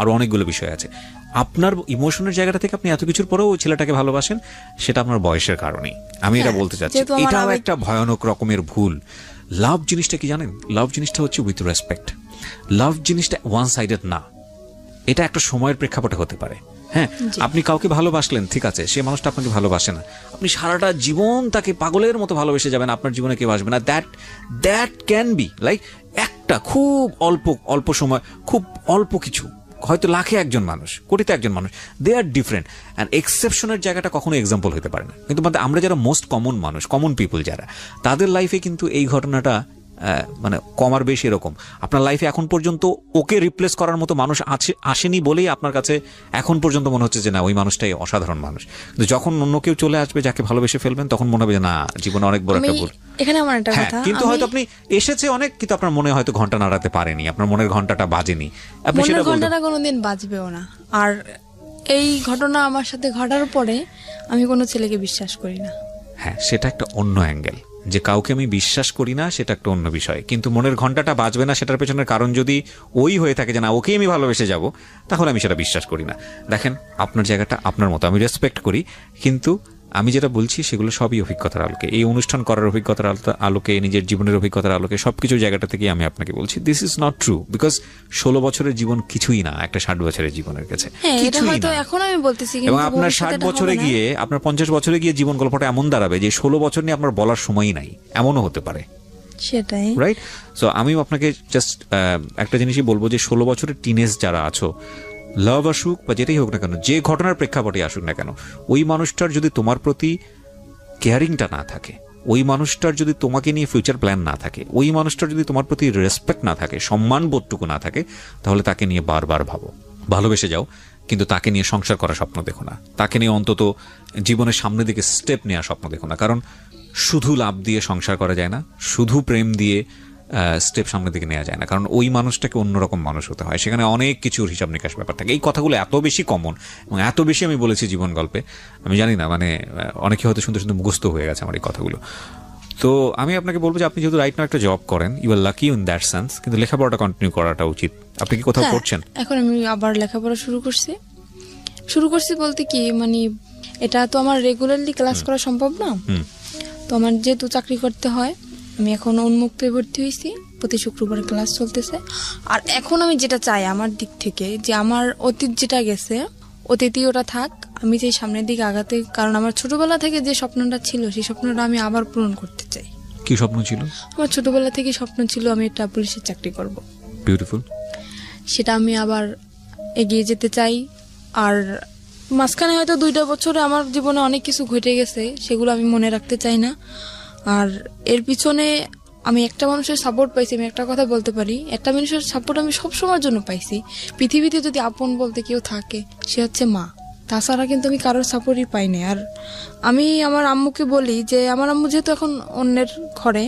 আরো অনেকগুলো বিষয় আছে। আপনার ইমোশনের জায়গাটা থেকে আপনি এত কিছুর পরেও ওই ছেলেটাকে ভালোবাসেন, সেটা আপনার বয়সের কারণেই। আমি এটা বলতে চাচ্ছি, এটাও একটা ভয়ানক রকমের ভুল। লাভ জিনিসটা কি জানেন? লাভ জিনিসটা হচ্ছে উইথ রেসপেক্ট। লাভ জিনিসটা ওয়ান সাইডেড না, এটা একটা সময়ের প্রেক্ষাপটে হতে পারে। হ্যাঁ, আপনি কাউকে ভালোবাসলেন, ঠিক আছে, সে মানুষটা আপনাকে ভালোবাসে না, আপনি সারাটা জীবন তাকে পাগলের মতো ভালোবেসে যাবেন, আপনার জীবনে কেউ আসবে না। দ্যাট ক্যান বি লাইক একটা খুব অল্প সময়, খুব অল্প কিছু, হয়তো লাখে একজন মানুষ, কোটিতে একজন মানুষ, দে আর ডিফারেন্ট। অ্যান্ড এক্সেপশনের জায়গাটা কখনো এক্সাম্পল হতে পারে না। কিন্তু আমরা যারা মোস্ট কমন মানুষ, কমন পিপল যারা, তাদের লাইফে কিন্তু এই ঘটনাটা মানে কম আর বেশি এরকম। আপনার লাইফে এখন পর্যন্ত ওকে রিপ্লেস করার মতো মানুষ আসেনি বলেই আপনার কাছে এখন পর্যন্ত মনে হচ্ছে যে না, ওই মানুষটাই অসাধারণ মানুষ। কিন্তু যখন অন্য কেউ চলে আসবে যাকে ভালোবেসে ফেলবেন, তখন মনে হবে যে না, জীবনে অনেক বড় একটা ভুল। এখানে আমার একটা কথা, কিন্তু হয়তো আপনি এসেছে অনেক, কিন্তু আপনার মনে হয়তো ঘন্টা নাড়াতে পারেনি, আপনার মনের ঘন্টাটা বাজেনি, আপনি সেটা ঘন্টাটা কোনোদিন বাজবেও না। আর এই ঘটনা আমার সাথে ঘটার পরে আমি কোনো ছেলেকে বিশ্বাস করি না। হ্যাঁ, সেটা একটা অন্য অ্যাঙ্গেল, যে কাউকে আমি বিশ্বাস করি না সেটা একটা অন্য বিষয়, কিন্তু মনের ঘন্টাটা বাজবে না সেটার পেছনের কারণ যদি ওই হয়ে থাকে যে না, ওকে আমি ভালোবেসে যাব, তাহলে আমি সেটা বিশ্বাস করি না। দেখেন, আপনার জায়গাটা আপনার মতো, আমি রেসপেক্ট করি, কিন্তু আমি যেটা বলছি সেগুলো সবই অভিজ্ঞতার আলোকে, এই অনুষ্ঠান করার অভিজ্ঞতার আলোকে, নিজের জীবনের অভিজ্ঞতার আলোকে, সবকিছু জায়গাটা থেকে আমি আপনাকে বলছি this is not true, because 16 বছরের জীবন কিছুই না একটা 60 বছরের জীবনের কাছে, কিছুই না। এখন আমি বলতেছি, এবং আপনার 60 বছরে গিয়ে, আপনার 50 বছরে গিয়ে জীবন গল্পটা এমন দাঁড়াবে যে 16 বছর নিয়ে আপনার বলার সময়ই নাই, এমনও হতে পারে। সেটাই, রাইট? সো আমিও আপনাকে জাস্ট একটা জিনিসই বলবো যে 16 বছরের টিনেজ যারা আছো, লাভ আসুক বা যেটাই হোক না কেন, যে ঘটনার প্রেক্ষাপটে আসুক না কেন, ওই মানুষটার যদি তোমার প্রতি কেয়ারিংটা না থাকে, ওই মানুষটার যদি তোমাকে নিয়ে ফিউচার প্ল্যান না থাকে, ওই মানুষটার যদি তোমার প্রতি রেসপেক্ট না থাকে, সম্মান বোধটুকু না থাকে, তাহলে তাকে নিয়ে বারবার ভাবো, ভালোবেসে যাও, কিন্তু তাকে নিয়ে সংসার করার স্বপ্ন দেখো না, তাকে নিয়ে অন্তত জীবনের সামনের দিকে স্টেপ নেওয়ার স্বপ্ন দেখো না। কারণ শুধু লাভ দিয়ে সংসার করা যায় না, শুধু প্রেম দিয়ে স্টেপ সামনের দিকে নেওয়া যায় না। কারণ ওই মানুষটাকে অন্যরকম মানুষ হতে হয়, সেখানে অনেক কিছুর হিসাব নিকাশ ব্যাপার থাকে। এই কথাগুলো এত বেশি কমন এবং এত বেশি আমি বলেছি জীবন গল্পে, আমি জানি না মানে অনেকে হয়তো শুনতে শুনতে মুখস্থ হয়ে গেছে আমার এই কথাগুলো। তো আমি আপনাকে বলবো যে আপনি যেহেতু রাইট নাও একটা জব করেন, you are lucky in that sense, কিন্তু লেখাপড়াটা কন্টিনিউ করাটা উচিত। আপনি কি কোথাও পড়ছেন? এখন আমি আবার লেখাপড়া শুরু করছি বলতে কি মানে এটা তো আমার রেগুলারলি ক্লাস করা সম্ভব না, তো আমার যেহেতু চাকরি করতে হয় আমি এখন উন্মুক্তে ভর্তি হয়েছি, প্রতি শুক্রবার ক্লাস চলতেছে। আর এখন আমি যেটা চাই আমার দিক থেকে যে আমার অতীত যেটা গেছে অতীতই ওটা থাক, আমি চাই সামনের দিকে আগাতে। কারণ আমার ছোটবেলা থেকে যে স্বপ্নটা ছিল সেই স্বপ্নটা আমি আবার পূরণ করতে চাই। কি স্বপ্ন ছিল? আমার ছোটবেলা থেকে স্বপ্ন ছিল আমি একটা পুলিশের চাকরি করব। বিউটিফুল। সেটা আমি আবার এগিয়ে যেতে চাই। আর মাঝখানে হয়তো 2টা বছরে আমার জীবনে অনেক কিছু ঘটে গেছে, সেগুলো আমি মনে রাখতে চাই না। আর এর পিছনে আমি একটা মানুষের সাপোর্ট পাইছি, আমি একটা কথা বলতে পারি, একটা মানুষের সাপোর্ট আমি সবসময়ের জন্য পাইছি। পৃথিবীতে যদি আপন বলতে কেউ থাকে সে হচ্ছে মা, তাছাড়া কিন্তু আমি কারোর সাপোর্টই পাইনি। আর আমি আমার আম্মুকে বলি যে আমার আম্মু যেহেতু এখন অন্যের ঘরে,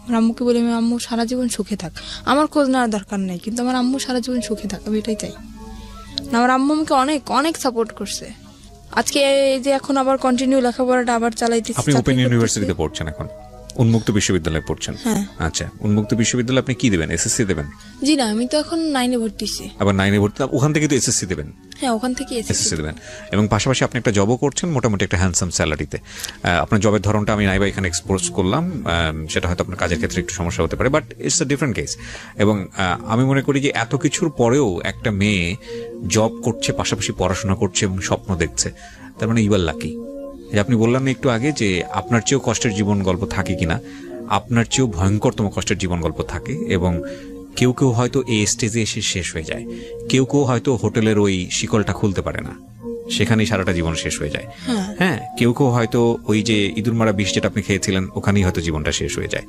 আমার আম্মুকে বলি আমি আম্মু সারা জীবন সুখে থাক, আমার খোঁজ নেওয়ার দরকার নেই, কিন্তু আমার আম্মু সারা জীবন সুখে থাক, আমি এটাই চাই। আমার আম্মু আমাকে অনেক অনেক সাপোর্ট করছে। আজকে এই যে এখন আবার কন্টিনিউ লেখাপড়াটা আবার চালাইতেছি। আপনি ওপেন ইউনিভার্সিটিতে পড়ছেন এখন, উন্মুক্ত বিশ্ববিদ্যালয়ে পড়ছেন? হ্যাঁ। আচ্ছা, উন্মুক্ত বিশ্ববিদ্যালয়ে আপনি কি দেবেন? এসএসসি দেবেন? জি না, আমি তো এখন 9-এ ভর্তিছি। আবার 9-এ ভর্তি, ওখান থেকে তো এসএসসি দেবেন? হ্যাঁ, ওখান থেকে এসএসসি দেবেন, এবং পাশাপাশি আপনি একটা জবও করছেন মোটামুটি একটা হ্যান্ডসাম স্যালারিতে। আপনার জবের ধরনটা আমি নাইবা এখানে এক্সপোজ করলাম, সেটা হয়তো আপনার কাজের ক্ষেত্রে একটু সমস্যা হতে পারে, but it's a different case. এবং আমি মনে করি যে এত কিছুর পরেও একটা মেয়ে জব করছে, পাশাপাশি পড়াশোনা করছে এবং স্বপ্ন দেখছে, তার মানে ইউ আর লাকি। আপনি বললাম না একটু আগে যে আপনার চেয়েও কষ্টের জীবন গল্প থাকে কিনা, আপনার চেয়েও ভয়ঙ্করতম কষ্টের জীবন গল্প থাকে। এবং কেউ কেউ হয়তো এই স্টেজে এসে শেষ হয়ে যায়, কেউ কেউ হয়তো হোটেলের ওই শিকলটা খুলতে পারে না, সেখানেই সারাটা জীবন শেষ হয়ে যায়। হ্যাঁ, কেউ কেউ হয়তো ওই যে ইঁদুর মারা বিষ যেটা আপনি খেয়েছিলেন ওখানেই হয়তো জীবনটা শেষ হয়ে যায়।